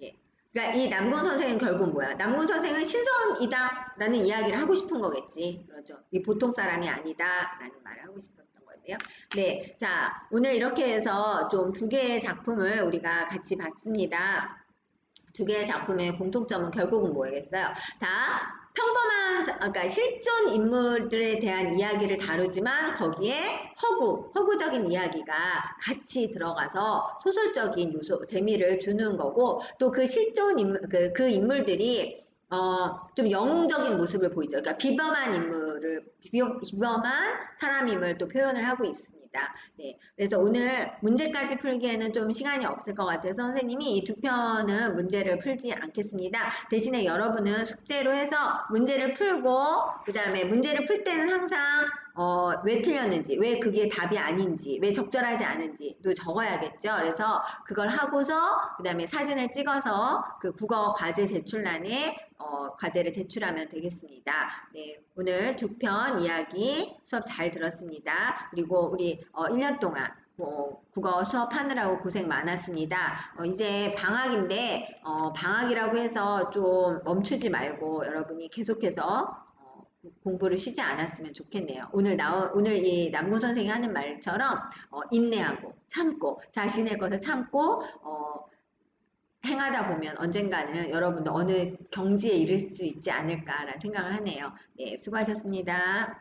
Speaker 1: 예. 그러니까 이 남궁 선생은 결국 뭐야? 남궁 선생은 신선이다라는 이야기를 하고 싶은 거겠지. 그렇죠. 이 보통 사람이 아니다라는 말을 하고 싶었던 건데요. 네, 자 오늘 이렇게 해서 좀 두 개의 작품을 우리가 같이 봤습니다. 두 개의 작품의 공통점은 결국은 뭐겠어요? 다 평범한, 그러니까 실존 인물들에 대한 이야기를 다루지만 거기에 허구적인 이야기가 같이 들어가서 소설적인 요소, 재미를 주는 거고 또 그 실존 인물, 그 인물들이 좀 영웅적인 모습을 보이죠. 그러니까 비범한 사람임을 또 표현을 하고 있습니다. 네. 그래서 오늘 문제까지 풀기에는 좀 시간이 없을 것 같아서 선생님이 이 두 편은 문제를 풀지 않겠습니다. 대신에 여러분은 숙제로 해서 문제를 풀고 그 다음에 문제를 풀 때는 항상 왜 틀렸는지, 왜 그게 답이 아닌지, 왜 적절하지 않은지도 적어야겠죠. 그래서 그걸 하고서 그 다음에 사진을 찍어서 그 국어 과제 제출란에 과제를 제출하면 되겠습니다. 네, 오늘 두 편 이야기 수업 잘 들었습니다. 그리고 우리 1년 동안 국어 수업하느라고 고생 많았습니다. 이제 방학인데 방학이라고 해서 좀 멈추지 말고 여러분이 계속해서 공부를 쉬지 않았으면 좋겠네요. 오늘 이 남궁 선생이 하는 말처럼 인내하고 참고 자신의 것을 참고 행하다 보면 언젠가는 여러분도 어느 경지에 이를 수 있지 않을까라는 생각을 하네요. 네, 수고하셨습니다.